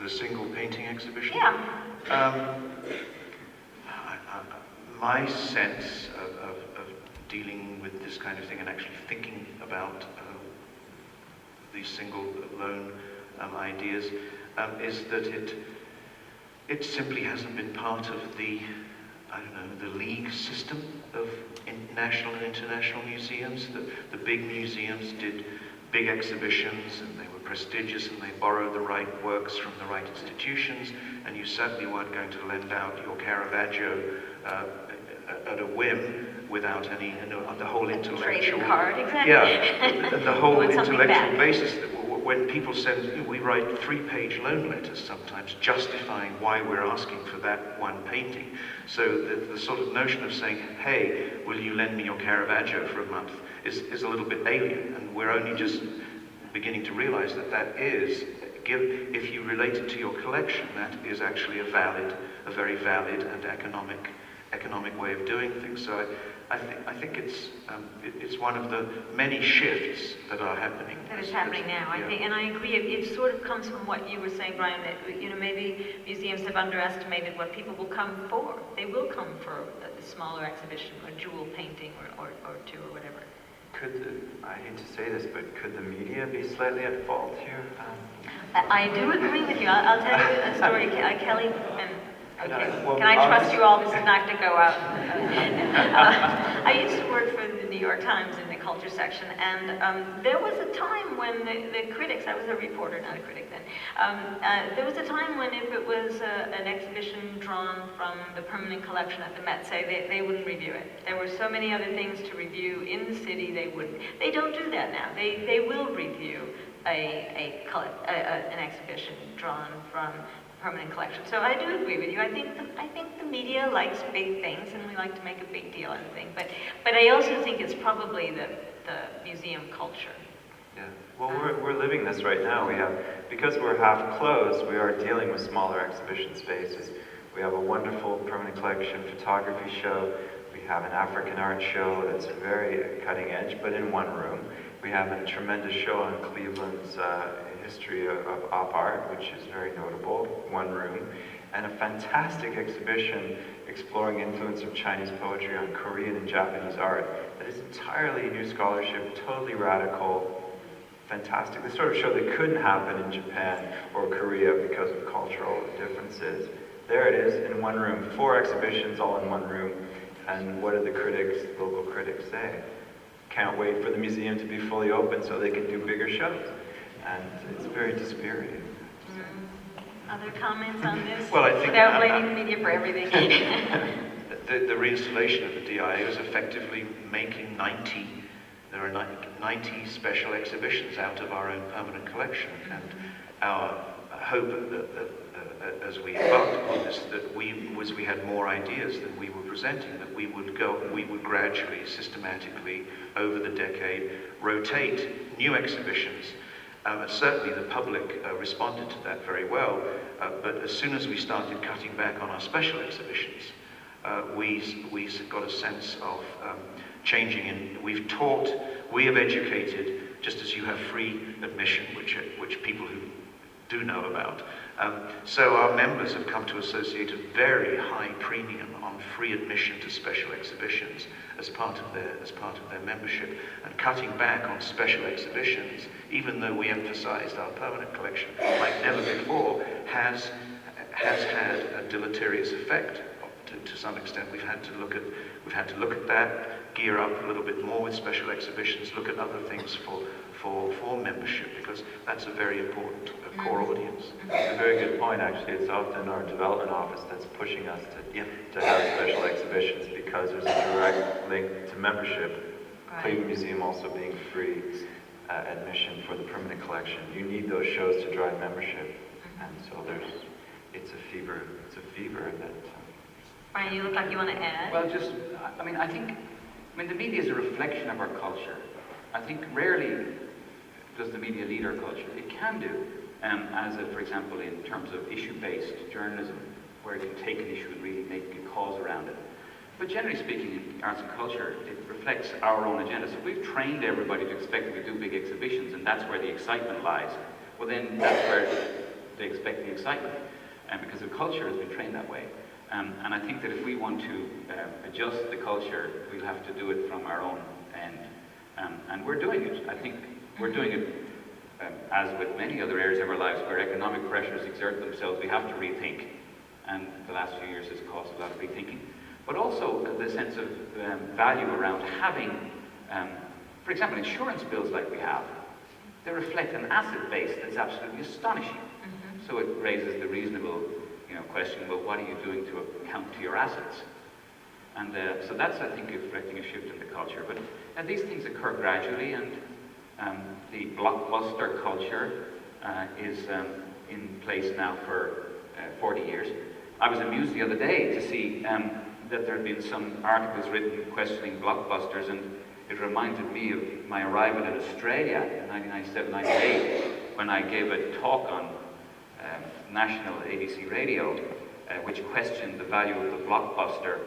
The single painting exhibition? Yeah. My sense of dealing with this kind of thing and actually thinking about these single lone ideas is that it simply hasn't been part of the, I don't know, the league system of national and international museums. The big museums did big exhibitions and they were prestigious and they borrowed the right works from the right institutions, and you certainly weren't going to lend out your Caravaggio at a whim without any, you know, the whole intellectual... Trading card, exactly. Yeah, the whole intellectual back. basis. When people send, we write 3-page loan letters sometimes justifying why we're asking for that one painting. So the sort of notion of saying, hey, will you lend me your Caravaggio for a month is a little bit alien, and we're only just beginning to realize that is, if you relate it to your collection, that is actually a very valid and economic way of doing things. So I think it's one of the many shifts that are happening. That is happening now, I think, and I agree. It sort of comes from what you were saying, Brian, that, you know, maybe museums have underestimated what people will come for. They will come for a smaller exhibition, a jewel painting, or two, or whatever. I hate to say this, but could the media be slightly at fault here? I do agree with you. I'll tell you a story, Kelly. Okay. Well, Can I trust you all? This is not to go out. I used to work for the New York Times in the culture section, and there was a time when the critics, I was a reporter, not a critic then, there was a time when if it was an exhibition drawn from the permanent collection at the Met, say, they wouldn't review it. There were so many other things to review in the city, they wouldn't. They don't do that now. They will review an exhibition drawn from permanent collection. So I do agree with you. I think the media likes big things, and we like to make a big deal out of things. But I also think it's probably the museum culture. Yeah. Well, we're living this right now. Because we're half closed, we are dealing with smaller exhibition spaces. We have a wonderful permanent collection photography show. We have an African art show that's very cutting edge, but in one room. We have a tremendous show on Cleveland's history of op art, which is very notable, one room, and a fantastic exhibition exploring influence of Chinese poetry on Korean and Japanese art. That is entirely new scholarship, totally radical, fantastic. The sort of show that couldn't happen in Japan or Korea because of cultural differences. There it is in one room, 4 exhibitions all in one room. And what did the critics, local critics say? Can't wait for the museum to be fully open so they can do bigger shows. And it's very dispiriting. Other comments on this? Well, I think without blaming the media for everything. the reinstallation of the DIA was effectively making 90. There are 90 special exhibitions out of our own permanent collection, and our hope as we embarked upon this, that we had more ideas than we were presenting, that we would gradually, systematically, over the decade, rotate new exhibitions. Certainly the public responded to that very well, but as soon as we started cutting back on our special exhibitions, we got a sense of changing in. We've taught, we have educated, just as you have free admission, which people who do know about. So our members have come to associate a very high premium on free admission to special exhibitions as part of their membership. And cutting back on special exhibitions, even though we emphasized our permanent collection like never before, has had a deleterious effect. To some extent, we've had to look at that, gear up a little bit more with special exhibitions, look at other things for membership, because that's a very important core audience. It's a very good point, actually. It's often our development office that's pushing us to have special exhibitions because there's a direct link to membership. Right. Cleveland Museum also being free admission for the permanent collection. You need those shows to drive membership, and so it's a fever that. Brian, you look like you want to add. Well, I think the media is a reflection of our culture. I think rarely does the media lead our culture. It can do, for example, in terms of issue-based journalism, where it can take an issue and really make a cause around it. But generally speaking, in arts and culture, it reflects our own agenda. So if we've trained everybody to expect that we do big exhibitions, and that's where the excitement lies, well then that's where they expect the excitement, because the culture has been trained that way. And I think that if we want to adjust the culture, we'll have to do it from our own end. And we're doing it. I think we're doing it, as with many other areas of our lives, where economic pressures exert themselves, we have to rethink. And the last few years has caused a lot of rethinking. But also the sense of value around having, for example, insurance bills like we have, they reflect an asset base that's absolutely astonishing. So it raises the reasonable question, well, what are you doing to account to your assets? And so that's, I think, reflecting a shift in the culture. But these things occur gradually, and the blockbuster culture is in place now for 40 years. I was amused the other day to see that there had been some articles written questioning blockbusters, and it reminded me of my arrival in Australia in 1997-98, when I gave a talk on national ABC radio, which questioned the value of the blockbuster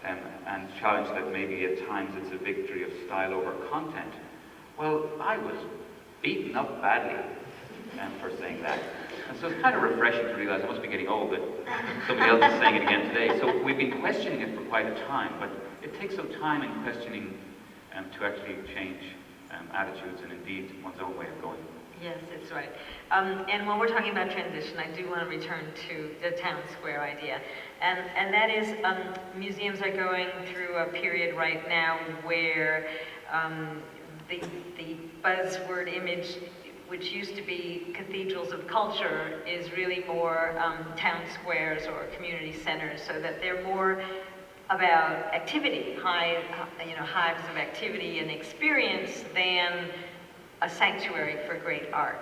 and challenged that maybe at times it's a victory of style over content. Well, I was beaten up badly for saying that. And so it's kind of refreshing to realize I must be getting old, that somebody else is saying it again today. So we've been questioning it for quite a time, but it takes some time in questioning to actually change attitudes and indeed one's own way of going. Yes, it's right. And when we're talking about transition, I do want to return to the town square idea. And that is, museums are going through a period right now where the buzzword image, which used to be cathedrals of culture, is really more town squares or community centers, so that they're more about activity, hives of activity and experience than a sanctuary for great art.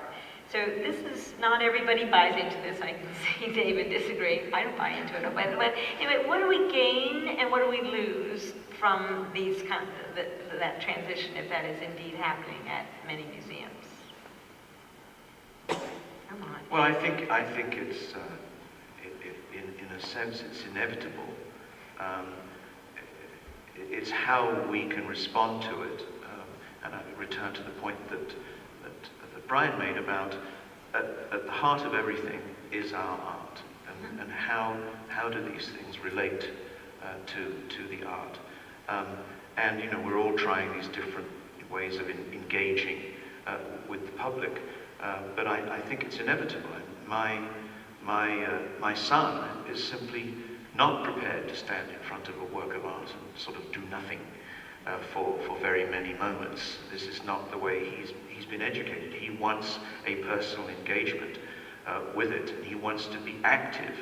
So this is, not everybody buys into this. I can see David disagreeing. I don't buy into it. But anyway, what do we gain and what do we lose from these that transition, if that is indeed happening at many museums? Come on. Well, I think it's, in a sense, it's inevitable. It's how we can respond to it. And I return to the point that Brian made about at the heart of everything is our art, and how do these things relate to the art? And we're all trying these different ways of engaging with the public, but I think it's inevitable. My son is simply not prepared to stand in front of a work of art and sort of do nothing for very many moments. This is not the way he's been educated. He wants a personal engagement with it, and he wants to be active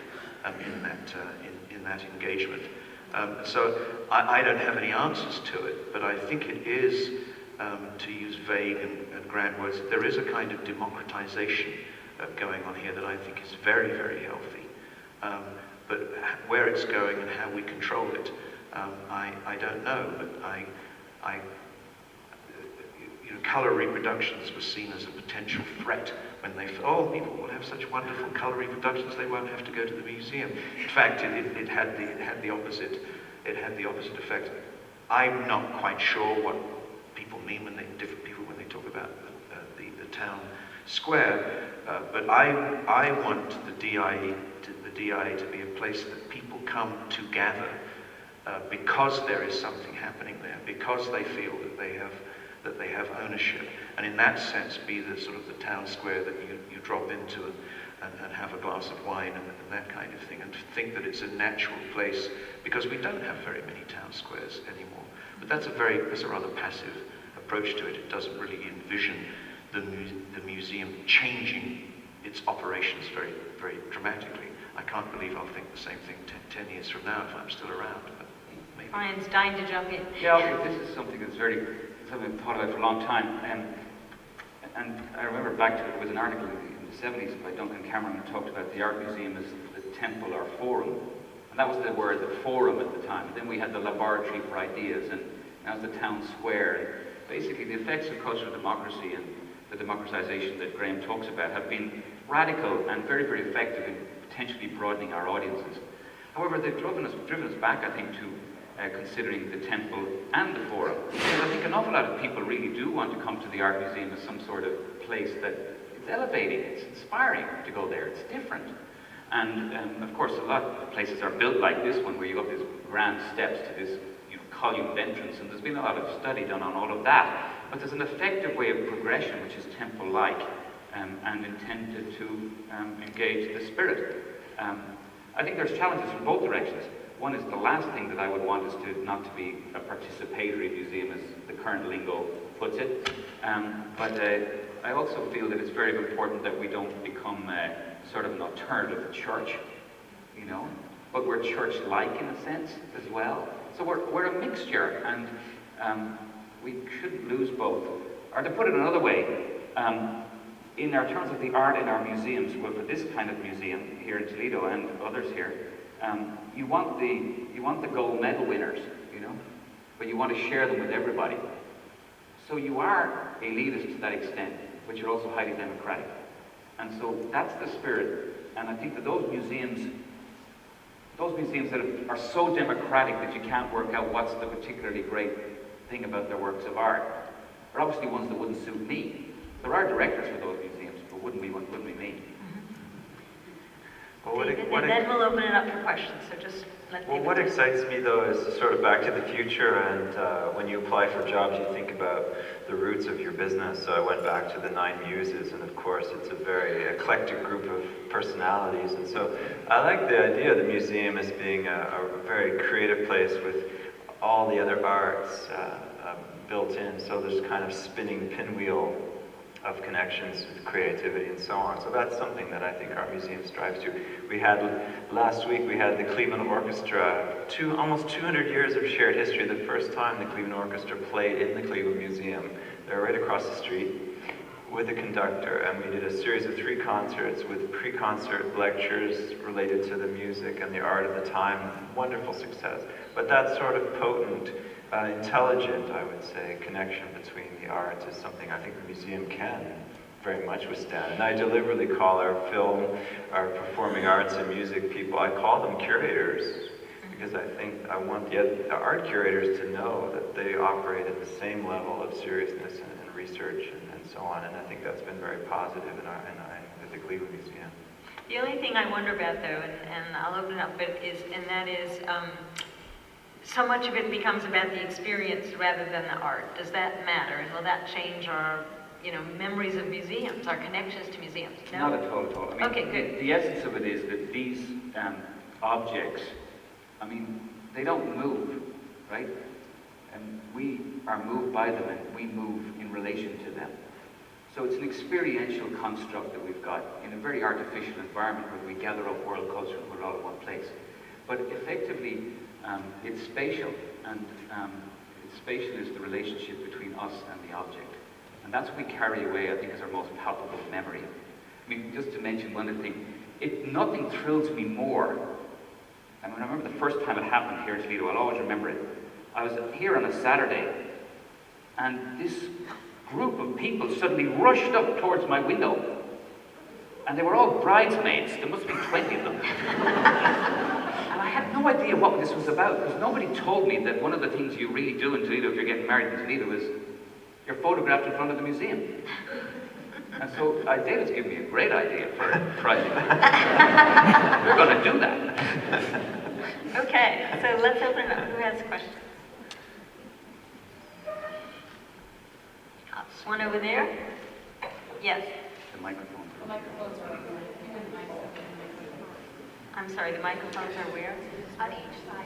in that engagement. So I don't have any answers to it, but I think it is, to use vague and grand words, there is a kind of democratization going on here that I think is very, very healthy. But where it's going and how we control it, I don't know. But color reproductions were seen as a potential threat when they thought, people will have such wonderful color reproductions, they won't have to go to the museum. In fact, it had the opposite. It had the opposite effect. I'm not quite sure what people mean different people when they talk about the town square, but I want the DI to be a place that people come to gather because there is something happening there, because they feel that they have ownership, and in that sense be the sort of the town square that you drop into and have a glass of wine and that kind of thing, and think that it's a natural place, because we don't have very many town squares anymore. But that's a rather passive approach to it. It doesn't really envision the museum changing its operations very, very dramatically. I can't believe I'll think the same thing 10 years from now if I'm still around. But maybe. Brian's dying to jump in. Yeah, okay, this is something that's something I've thought about for a long time. And I remember there was an article in the 70s by Duncan Cameron who talked about the art museum as the temple or forum. And that was the word, the forum at the time. And then we had the laboratory for ideas, and now it's the town square. And basically the effects of cultural democracy and the democratization that Graham talks about have been radical and very, very effective in potentially broadening our audiences. However, they've driven us back, I think, to considering the temple and the forum. Because I think an awful lot of people really do want to come to the art museum as some sort of place that it's elevating, it's inspiring to go there, it's different. And of course, a lot of places are built like this one, where you have these grand steps to this columned entrance, and there's been a lot of study done on all of that. But there's an effective way of progression which is temple-like and intended to engage the spirit. I think there's challenges from both directions. One is the last thing that I would want is not to be a participatory museum, as the current lingo puts it. But I also feel that it's very important that we don't become sort of an alternative church, but we're church-like in a sense as well. So we're a mixture, and we shouldn't lose both. Or to put it another way, in our terms of the art in our museums, well, for this kind of museum here in Toledo and others here, you want the gold medal winners, but you want to share them with everybody. So you are elitist to that extent, but you're also highly democratic. And so that's the spirit. And I think that those museums that are so democratic that you can't work out what's the particularly great thing about their works of art, are obviously ones that wouldn't suit me. There are directors for those museums, but wouldn't be me. Well, And then we'll open it up for questions, so just let people... Well, what excites me, though, is sort of back to the future, and when you apply for jobs, you think about the roots of your business. So I went back to the Nine Muses, and of course, it's a very eclectic group of personalities, and so I like the idea of the museum as being a very creative place with all the other arts built in, so there's kind of spinning pinwheel of connections with creativity and so on. So that's something that I think our museum strives to. Last week we had the Cleveland Orchestra, almost 200 years of shared history. The first time the Cleveland Orchestra played in the Cleveland Museum. They're right across the street with a conductor, and we did a series of 3 concerts with pre-concert lectures related to the music and the art of the time. Wonderful success. But that sort of potent, intelligent, I would say, connection between the arts is something I think the museum can very much withstand. And I deliberately call our film, our performing arts and music people, I call them curators, because I think I want the art curators to know that they operate at the same level of seriousness and research and so on. And I think that's been very positive in at the Cleveland Museum. The only thing I wonder about though, and I'll open it up, that is, so much of it becomes about the experience rather than the art. Does that matter? And will that change our, memories of museums, our connections to museums? No? Not at all, at all. I mean, Okay, good. The essence of it is that these objects, they don't move, right? And we are moved by them and we move in relation to them. So it's an experiential construct that we've got in a very artificial environment where we gather up world culture and put it all in one place. But effectively, it's spatial, and spatial is the relationship between us and the object. And that's what we carry away, I think, as our most palpable memory. Just to mention one other thing, nothing thrills me more. I remember the first time it happened here in Toledo, I'll always remember it. I was here on a Saturday, and this group of people suddenly rushed up towards my window. And they were all bridesmaids. There must have been 20 of them. And I had no idea what this was about, because nobody told me that one of the things you really do in Toledo if you're getting married in Toledo is you're photographed in front of the museum. And so David's given me a great idea for a project. We're going to do that. Okay, so let's open it up. Who has questions? One over there? Yes. The microphone. The microphones are right there. I'm sorry, the microphones are where? On each side.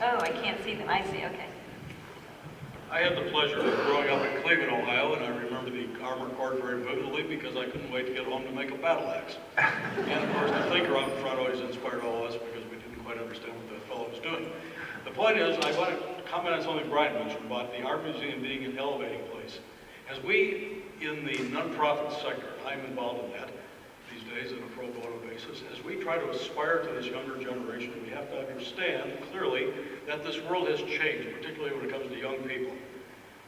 Oh, I can't see them. I see, okay. I had the pleasure of growing up in Cleveland, Ohio, and I remember the Armory Court very vividly because I couldn't wait to get home to make a battle axe. And of course, the thinker out in front always inspired all of us because we didn't quite understand what the fellow was doing. The point is, I want to comment on something Brian mentioned about the art museum being an elevating place. As we, in the nonprofit sector, I'm involved in that these days on a pro bono basis, as we try to aspire to this younger generation, we have to understand clearly that this world has changed, particularly when it comes to young people.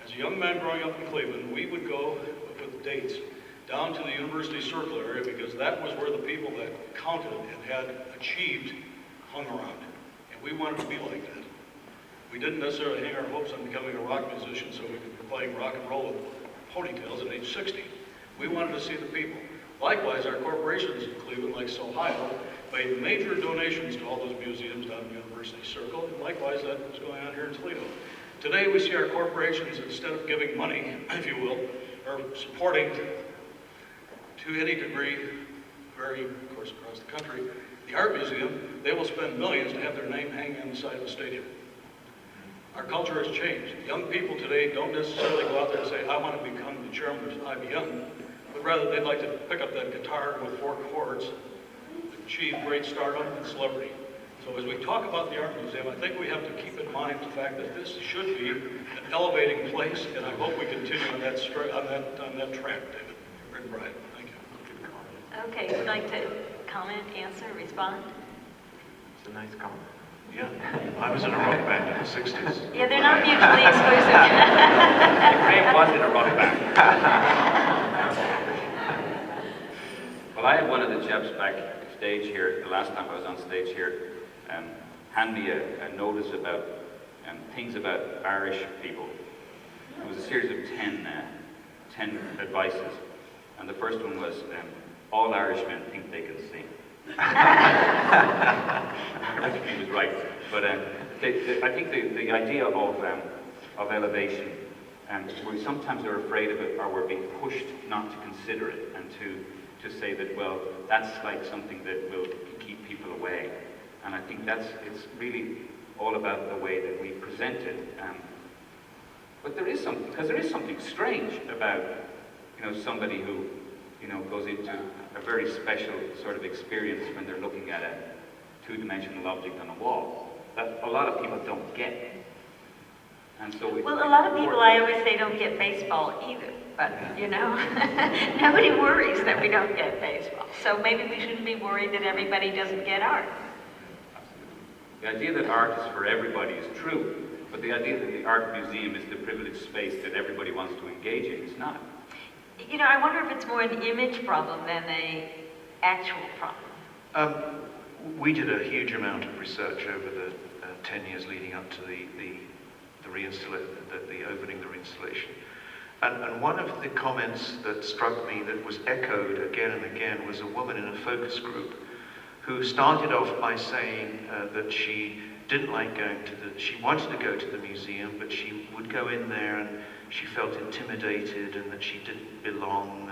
As a young man growing up in Cleveland, we would go with dates down to the University Circle area because that was where the people that counted and had achieved hung around. And we wanted to be like that. We didn't necessarily hang our hopes on becoming a rock musician so we could be playing rock and roll with ponytails at age 60. We wanted to see the people. Likewise, our corporations in Cleveland, like Ohio, made major donations to all those museums down in the University Circle, and likewise that was going on here in Toledo. Today we see our corporations, instead of giving money, if you will, or supporting to any degree, varying of course across the country, the art museum, they will spend millions to have their name hanging on the side of the stadium. Our culture has changed. Young people today don't necessarily go out there and say, I want to become the chairman of IBM, but rather they'd like to pick up that guitar with 4 chords, achieve great stardom and celebrity. So as we talk about the art museum, I think we have to keep in mind the fact that this should be an elevating place, and I hope we continue on that track, David and Brian. Thank you. Okay, would you like to comment, answer, respond? It's a nice comment. Yeah, I was in a rock band in the 60s. Yeah, they're not mutually exclusive. Graham was in a rock band. Well, I had one of the chaps backstage here, the last time I was on stage here, hand me a notice about things about Irish people. It was a series of 10 advices. And the first one was, all Irishmen think they can sing. I think he was right. But I think the idea of elevation, we sometimes are afraid of it, or we're being pushed not to consider it, and to say that, well, that's like something that will keep people away. And I think it's really all about the way that we present it. But there is something strange about, somebody who, goes into a very special sort of experience when they're looking at a two-dimensional object on a wall that a lot of people don't get. And so Well, a lot of people, I always say, don't get baseball either. But, nobody worries that we don't get baseball. So maybe we shouldn't be worried that everybody doesn't get art. The idea that art is for everybody is true, but the idea that the art museum is the privileged space that everybody wants to engage in is not. I wonder if it's more an image problem than an actual problem. We did a huge amount of research over the 10 years leading up to the opening, the reinstallation. And one of the comments that struck me that was echoed again and again was a woman in a focus group who started off by saying that she didn't like going to she wanted to go to the museum, but she would go in there and she felt intimidated and that she didn't belong,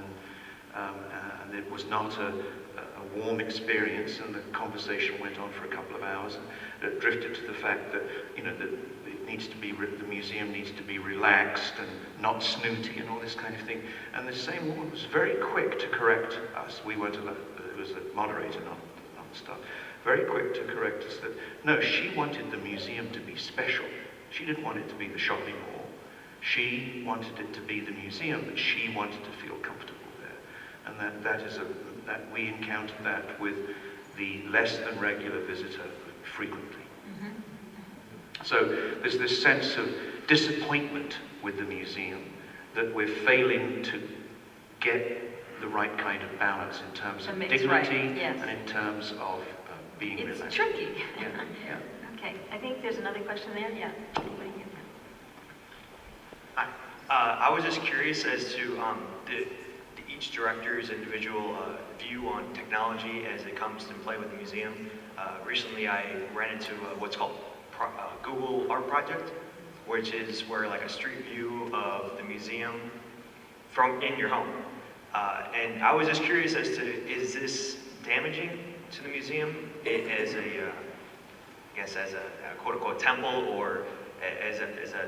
and it was not a warm experience, and the conversation went on for a couple of hours, and it drifted to the fact that, you know, that it needs to be, the museum needs to be relaxed and not snooty and all this kind of thing. And the same woman was very quick to correct us. We weren't allowed, it was a moderator, not the staff. Very quick to correct us that, no, she wanted the museum to be special. She didn't want it to be the shopping mall. She wanted it to be the museum, but she wanted to feel comfortable there. And that we encountered that with the less than regular visitor frequently. So there's this sense of disappointment with the museum that we're failing to get the right kind of balance in terms of dignity, right, yes. and in terms of being relaxed. It's tricky. Yeah. Okay, I think there's another question there, yeah. I was just curious as to each director's individual view on technology as it comes to play with the museum. Recently I ran into what's called Google Art Project, which is where like a street view of the museum from in your home. And I was just curious as to, is this damaging to the museum as a, I guess as a quote-unquote temple, or as a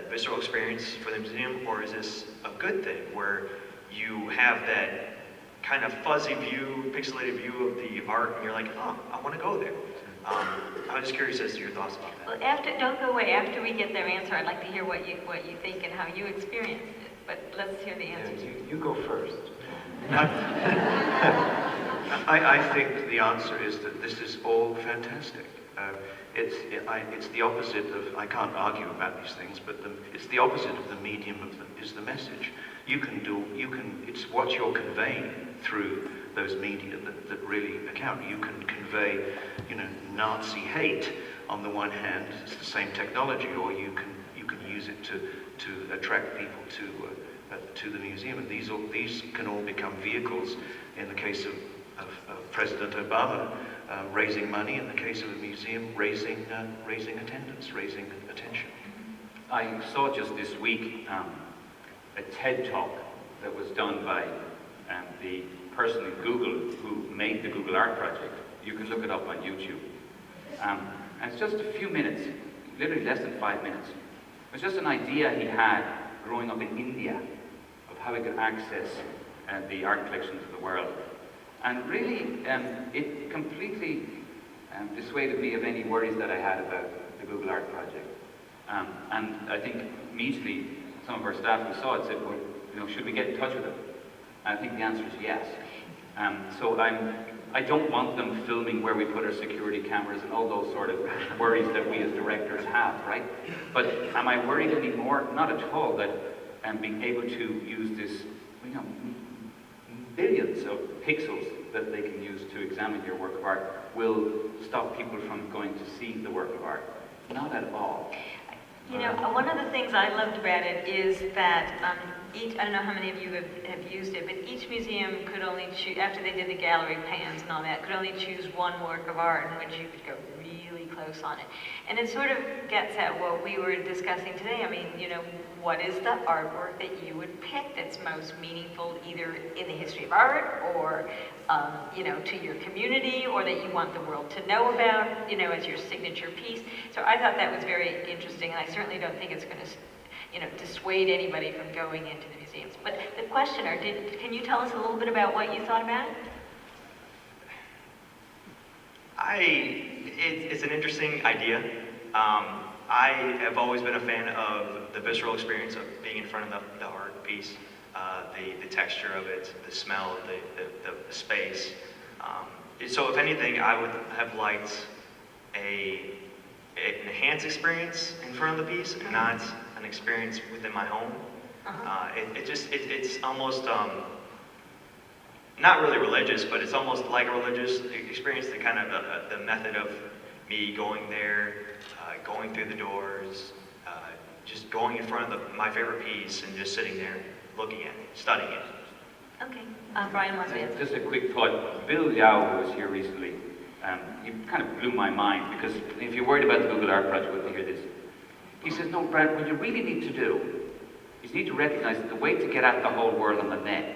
visceral experience for the museum, or is this a good thing where you have that kind of fuzzy view, pixelated view of the art, and you're like, oh, I want to go there. I was just curious as to your thoughts about that. Well, don't go away. After we get their answer, I'd like to hear what you think and how you experienced it. But let's hear the answer. Yeah, you go first. I think the answer is that this is all fantastic. It's the opposite of, I can't argue about these things, but it's the opposite of the medium is the message. It's what you're conveying through those media that really account. You can convey, Nazi hate on the one hand, it's the same technology, or you can use it to attract people to the museum, and these can all become vehicles. In the case of President Obama, raising money; in the case of a museum, raising attendance, raising attention. I saw just this week a TED talk that was done by the person in Google who made the Google Art Project. You can look it up on YouTube. And it's just a few minutes, literally less than 5 minutes. It was just an idea he had growing up in India of how he could access the art collections of the world. And really, it completely dissuaded me of any worries that I had about the Google Art Project. And I think immediately some of our staff who saw it said, well, should we get in touch with them? And I think the answer is yes. So I don't want them filming where we put our security cameras and all those sort of worries that we as directors have, right? But am I worried anymore? Not at all, that being able to use this, billions of pixels that they can use to examine your work of art will stop people from going to see the work of art. Not at all. One of the things I loved about it is that I don't know how many of you have used it, but each museum could only choose, after they did the gallery pans and all that, could only choose one work of art in which you could go really close on it. And it sort of gets at what we were discussing today. I mean, what is the artwork that you would pick that's most meaningful either in the history of art or, to your community, or that you want the world to know about, as your signature piece. So I thought that was very interesting, and I certainly don't think it's going to, dissuade anybody from going into the museums. But the questioner, can you tell us a little bit about what you thought about it? It's an interesting idea. I have always been a fan of the visceral experience of being in front of the art piece, the texture of it, the smell, the space. So if anything, I would have liked an enhanced experience in front of the piece, not an experience within my home. It's almost not really religious, but it's almost like a religious experience. The kind of the method of me going there, going through the doors, just going in front of my favorite piece and just sitting there looking at, studying it. Okay, Brian wants to answer. Just a quick thought. Bill Yao, who was here recently, he kind of blew my mind, because if you're worried about the Google Art Project, wait to hear this. He says, no, Brad, what you really need to do is you need to recognize that the way to get at the whole world on the net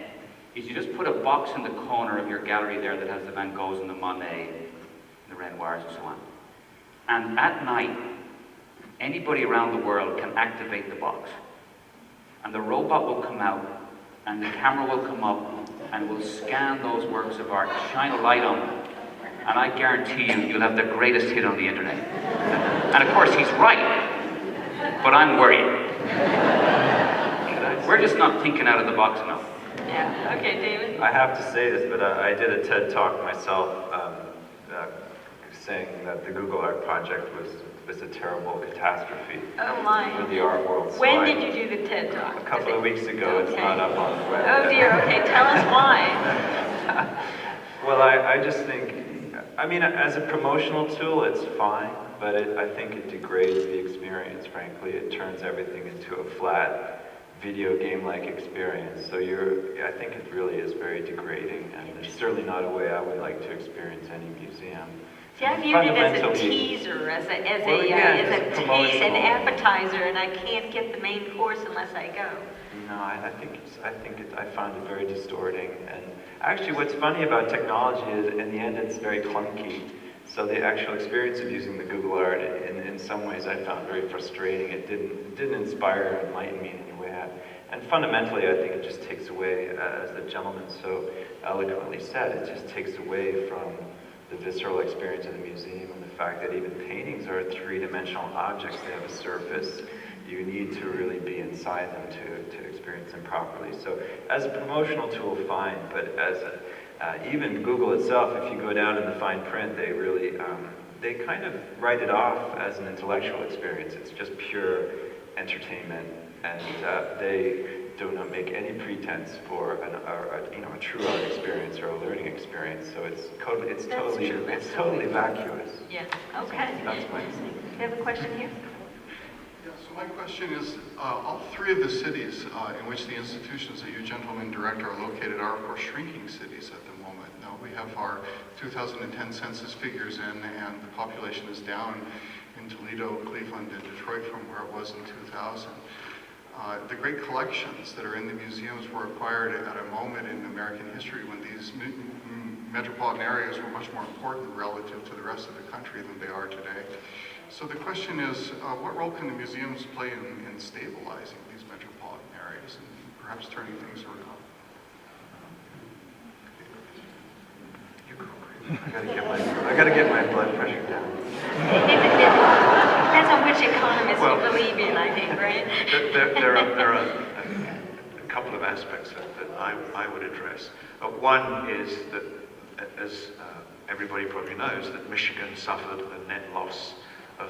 is you just put a box in the corner of your gallery there that has the Van Goghs and the Monet, and the Renoirs and so on. And at night, anybody around the world can activate the box. And the robot will come out, and the camera will come up, and will scan those works of art, shine a light on them. And I guarantee you, you'll have the greatest hit on the internet. And of course, he's right, but I'm worried. We're just not thinking out of the box enough. Yeah, okay, David? I have to say this, but I did a TED Talk myself saying that the Google Art Project was a terrible catastrophe Oh my. for the art world. So When did you do the TED Talk? A couple of weeks ago. It's Okay. not up on the web. Oh dear, okay, tell us why. Well, I just think, I mean, as a promotional tool, it's fine, but I think it degrades the experience, frankly. It turns everything into a flat video game-like experience. So I think it really is very degrading, and it's certainly not a way I would like to experience any museum. See, I viewed it as a Fundamentally- teaser, as Well, again, it's a promotional. an appetizer, and I can't get the main course unless I go. No, I found it very distorting. And actually, what's funny about technology is, in the end, it's very clunky. So the actual experience of using the Google Art, in some ways, I found very frustrating. It didn't inspire or enlighten me in any way. And fundamentally, I think it just takes away, as the gentleman so eloquently said, it just takes away from the visceral experience of the museum, and the fact that even paintings are three-dimensional objects. They have a surface. You need to really be inside them to experience them properly. So as a promotional tool, fine, but as even Google itself, if you go down in the fine print, they really, they kind of write it off as an intellectual experience. It's just pure entertainment, and they do not make any pretense for a true art experience or a learning experience. So it's totally vacuous. Yeah, okay. That's my. You have a question here? Yeah, so my question is, all three of the cities in which the institutions that you gentlemen direct are located are, of course, shrinking cities at the moment. Now, we have our 2010 census figures in, and the population is down in Toledo, Cleveland, and Detroit from where it was in 2000. The great collections that are in the museums were acquired at a moment in American history when these metropolitan areas were much more important relative to the rest of the country than they are today. So the question is, what role can the museums play in stabilizing these metropolitan areas and perhaps turning things around? I gotta get my blood pressure down. Depends on which economist Well, you believe in, I think, right? There are a couple of aspects that I would address. One is that, as everybody probably knows, that Michigan suffered a net loss of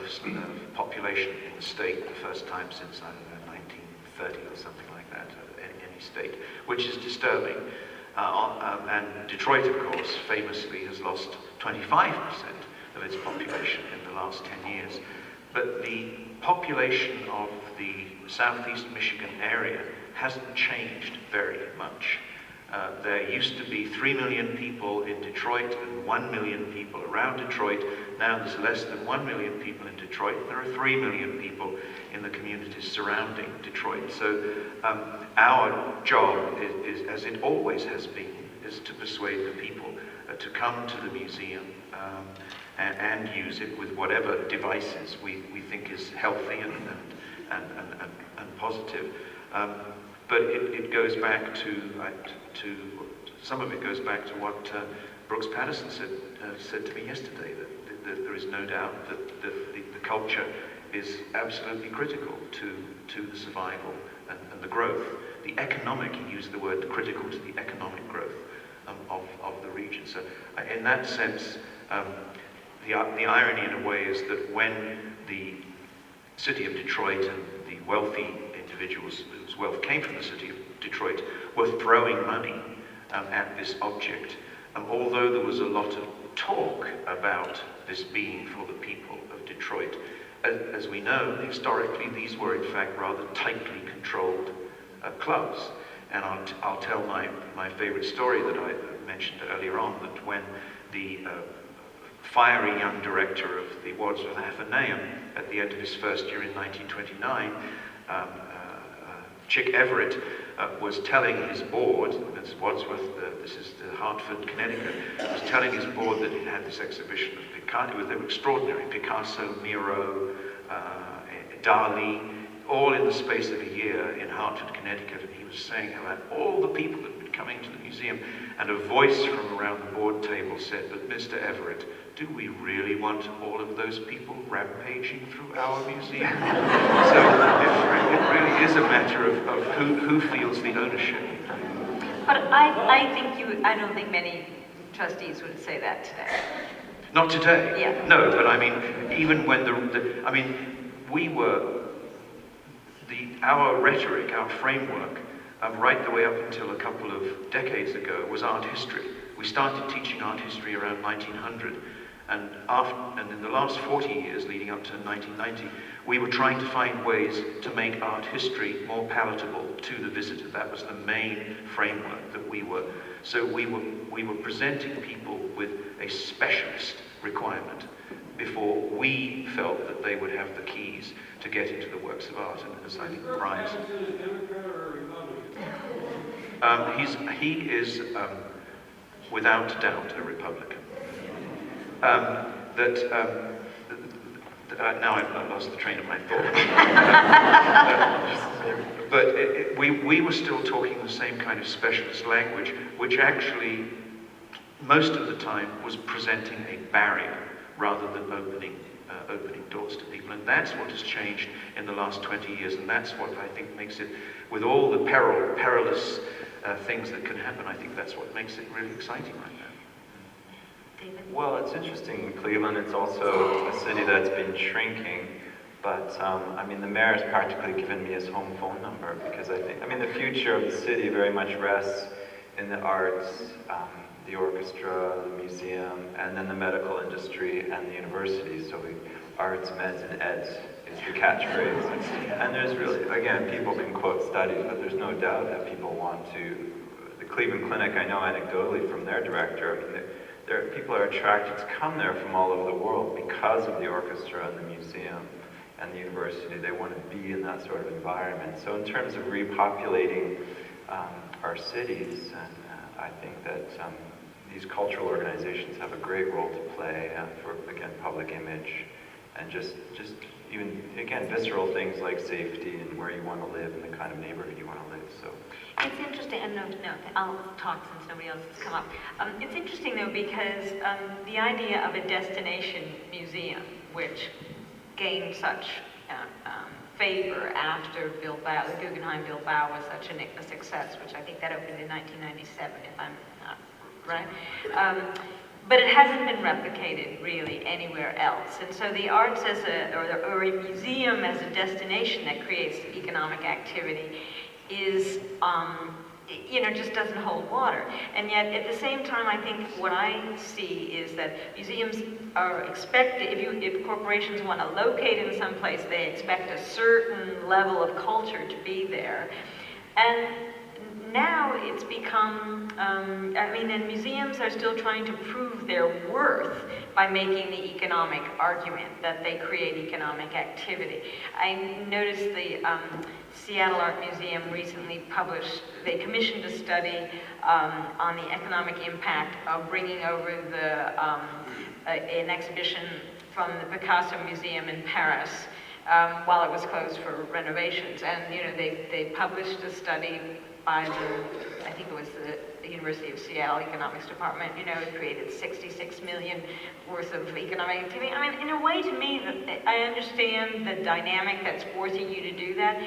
population in the state the first time since, I don't know, 1930 or something like that, any state, which is disturbing. And Detroit, of course, famously has lost 25% of its population in the last 10 years. But the population of the southeast Michigan area hasn't changed very much. There used to be 3 million people in Detroit and 1 million people around Detroit. Now there's less than 1 million people in Detroit. There are 3 million people in the communities surrounding Detroit. So our job is, as it always has been, is to persuade the people to come to the museum and use it with whatever devices we think is healthy and positive. But it goes back to some of it goes back to what Brooks Patterson said to me yesterday, that there is no doubt that the culture is absolutely critical to the survival and the growth. The economic, he used the word critical to the economic growth of the region. So in that sense, the irony in a way is that when the city of Detroit and the wealthy individuals whose wealth came from the city of Detroit were throwing money at this object, although there was a lot of talk about this being for the people of Detroit. As we know, historically, these were in fact rather tightly controlled clubs. And I'll tell my favorite story that I mentioned earlier on, that when the fiery young director of the Wadsworth Athenaeum at the end of his first year in 1929, Chick Everett, was telling his board, that's Wadsworth, this is the Hartford, Connecticut, was telling his board that he had this exhibition of Picasso. They were extraordinary: Picasso, Miro, Dali, all in the space of a year in Hartford, Connecticut. And he was saying about all the people that had been coming to the museum, and a voice from around the board table said, "But Mr. Everett, do we really want all of those people rampaging through our museum?" So it really is a matter of who feels the ownership. But I don't think many trustees would say that today. Not today. Yeah. No, but I mean, even when we were, our rhetoric, our framework, right the way up until a couple of decades ago, was art history. We started teaching art history around 1900. And in the last 40 years, leading up to 1990, we were trying to find ways to make art history more palatable to the visitor. That was the main framework that we were. So we were presenting people with a specialist requirement before we felt that they would have the keys to get into the works of art. And as I think Brian said, he is without doubt a Republican. Now I've lost the train of my thought. But we were still talking the same kind of specialist language, which actually, most of the time, was presenting a barrier rather than opening doors to people. And that's what has changed in the last 20 years, and that's what I think makes it, with all the perilous things that can happen, I think that's what makes it really exciting right now. Well, it's interesting in Cleveland. It's also a city that's been shrinking, but I mean, the mayor has practically given me his home phone number, because I think, the future of the city very much rests in the arts, the orchestra, the museum, and then the medical industry and the university. So arts, meds, and eds is the catchphrase. And there's really, again, people can quote studies, but there's no doubt that people want to. The Cleveland Clinic, I know anecdotally from their director, people are attracted to come there from all over the world because of the orchestra and the museum and the university. They want to be in that sort of environment. So in terms of repopulating our cities, and I think that these cultural organizations have a great role to play for, again, public image, and just even, again, visceral things like safety and where you want to live and the kind of neighborhood you want to live. So. It's interesting, and no, I'll talk since nobody else has come up. It's interesting though, because the idea of a destination museum, which gained such favor after Bilbao, the Guggenheim Bilbao was such a success, which I think that opened in 1997, if I'm not right. But it hasn't been replicated really anywhere else. And so the arts as or a museum as a destination that creates economic activity is, just doesn't hold water. And yet, at the same time, I think what I see is that museums are expected, if corporations want to locate in some place, they expect a certain level of culture to be there. And now it's become, and museums are still trying to prove their worth by making the economic argument that they create economic activity. I noticed the Seattle Art Museum recently they commissioned a study on the economic impact of bringing over an exhibition from the Picasso Museum in Paris while it was closed for renovations. And they published a study by I think it was the University of Seattle Economics Department. It created 66 million worth of economic activity. In a way, to me, I understand the dynamic that's forcing you to do that.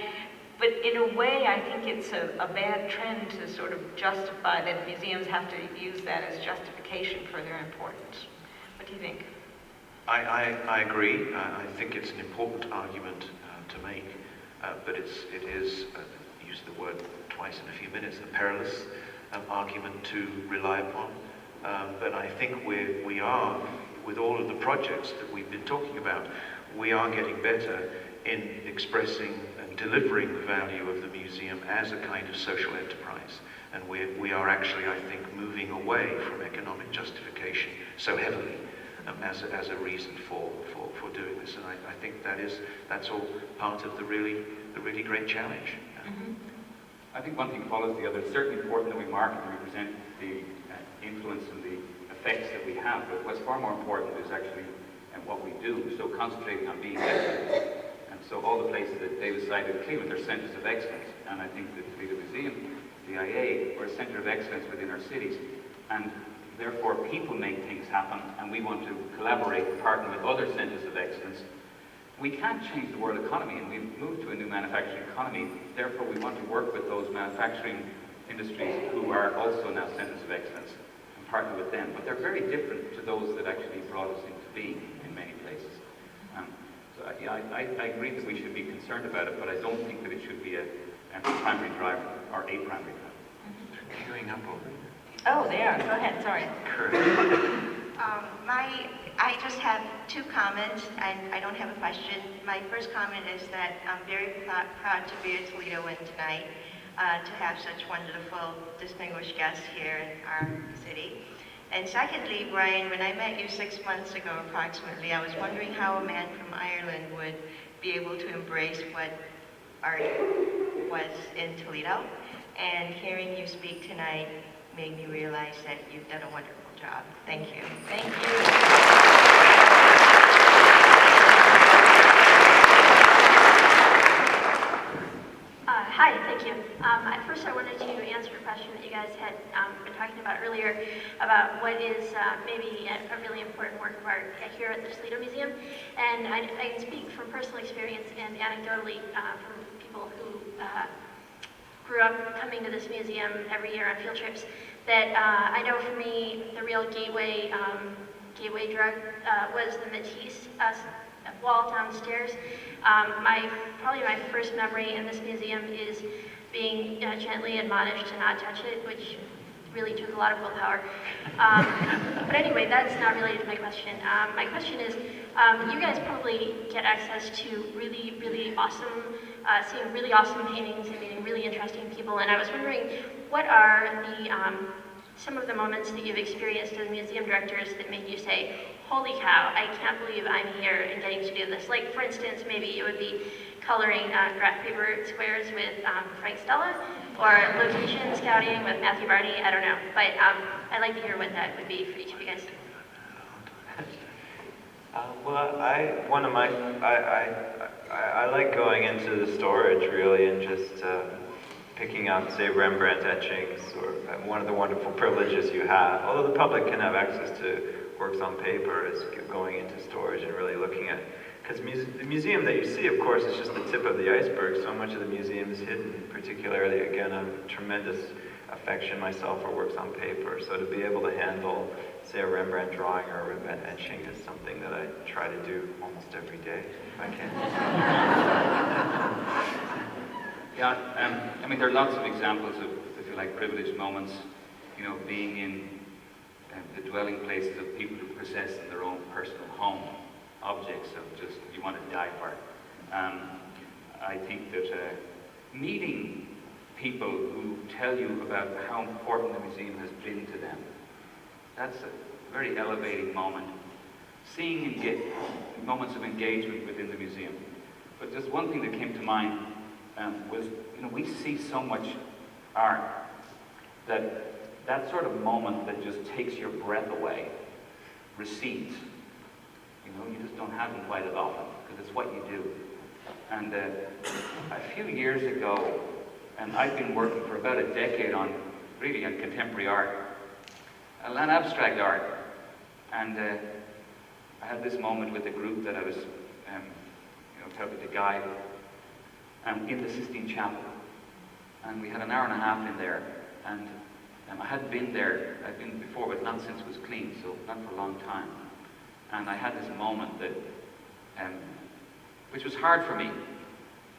But in a way, I think it's a bad trend to sort of justify that museums have to use that as justification for their importance. What do you think? I agree. I think it's an important argument to make, but it is, use the word twice in a few minutes, a perilous argument to rely upon. But I think we are, with all of the projects that we've been talking about, we are getting better in expressing and delivering the value of the museum as a kind of social enterprise. And we are actually, I think, moving away from economic justification so heavily as a reason for doing this. And I think that's all part of the really great challenge. I think one thing follows the other. It's certainly important that we market and represent the influence and the effects that we have, but what's far more important is actually what we do. So concentrating on being excellent. And so all the places that David cited in Cleveland are centers of excellence. And I think that the museum, the IA, we're a center of excellence within our cities. And therefore people make things happen, and we want to collaborate and partner with other centers of excellence. We can't change the world economy, and we've moved to a new manufacturing economy. Therefore, we want to work with those manufacturing industries who are also now centers of excellence and partner with them. But they're very different to those that actually brought us into being in many places. I agree that we should be concerned about it, but I don't think that it should be a primary driver or a primary driver. They're queuing up over here. Oh, they are. Go ahead, sorry. I just have two comments, and I don't have a question. My first comment is that I'm very proud to be a Toledoan tonight, to have such wonderful, distinguished guests here in our city. And secondly, Brian, when I met you 6 months ago approximately, I was wondering how a man from Ireland would be able to embrace what art was in Toledo. And hearing you speak tonight made me realize that you've done a wonderful job. Thank you. Thank you. Hi, thank you. At first I wanted to answer a question that you guys had been talking about earlier about what is maybe a really important work of art here at the Toledo Museum. And I can speak from personal experience and anecdotally from people who grew up coming to this museum every year on field trips, that I know for me the real gateway drug was the Matisse wall downstairs. Probably my first memory in this museum is being gently admonished to not touch it, which really took a lot of willpower. But anyway, that's not related to my question. My question is, you guys probably get access to really, really awesome, seeing really awesome paintings and meeting really interesting people, and I was wondering, what are the some of the moments that you've experienced as museum directors that made you say, holy cow, I can't believe I'm here and getting to do this? Like, for instance, maybe it would be coloring graph paper squares with Frank Stella, or location scouting with Matthew Barney, I don't know. But I'd like to hear what that would be for each of you guys. I like going into the storage really and just picking up, say, Rembrandt etchings, or one of the wonderful privileges you have, although the public can have access to works on paper, is going into storage and really looking at, because the museum that you see, of course, is just the tip of the iceberg. So much of the museum is hidden, particularly, again, I have tremendous affection myself for works on paper, so to be able to handle, say, a Rembrandt drawing or a Rembrandt etching is something that I try to do almost every day, if I can. Yeah, I mean, there are lots of examples of, if you like, privileged moments, you know, being in the dwelling places of people who possess in their own personal home objects of just, you want to die for. I think that meeting people who tell you about how important the museum has been to them, that's a very elevating moment. Seeing moments of engagement within the museum. But just one thing that came to mind was, you know, we see so much art that sort of moment that just takes your breath away recedes. You know, you just don't have them quite as often because it's what you do. And a few years ago, and I've been working for about a decade on contemporary art, and abstract art. And I had this moment with a group that I was helping to guide in the Sistine Chapel. And we had an hour and a half in there. And I hadn't been there, I'd been before, but not since it was clean, so not for a long time. And I had this moment that, which was hard for me.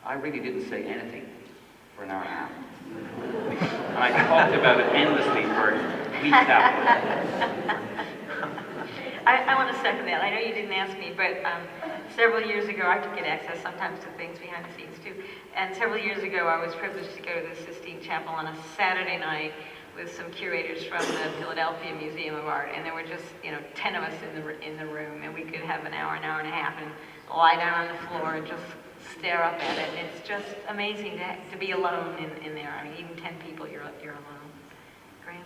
I really didn't say anything for an hour and a half. And I talked about it endlessly for weeks after. I want to second that. I know you didn't ask me, but several years ago, I have to get access sometimes to things behind the scenes too. And several years ago, I was privileged to go to the Sistine Chapel on a Saturday night with some curators from the Philadelphia Museum of Art, and there were just 10 of us in the room, and we could have an hour and a half, and lie down on the floor and just stare up at it. And it's just amazing to be alone in there. I mean, even 10 people, you're alone. Graham?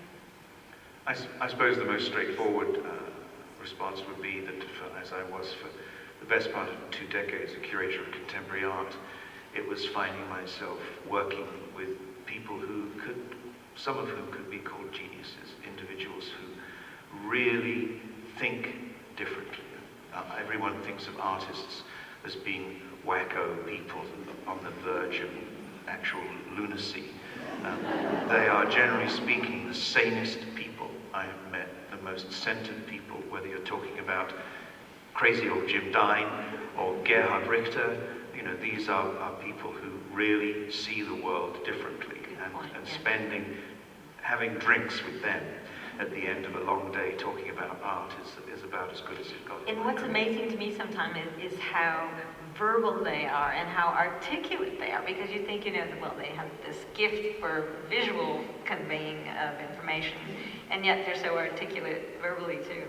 I suppose the most straightforward response would be that, as I was for the best part of 2 decades a curator of contemporary art, it was finding myself working with people some of whom could be called geniuses, individuals who really think differently. Everyone thinks of artists as being wacko people on the verge of actual lunacy. They are, generally speaking, the sanest people I have met, the most centered people, whether you're talking about crazy old Jim Dine or Gerhard Richter. These are people who really see the world differently, and having drinks with them at the end of a long day talking about art is about as good as it got. And what's amazing to me sometimes is how verbal they are and how articulate they are, because you think, well, they have this gift for visual conveying of information, and yet they're so articulate verbally too.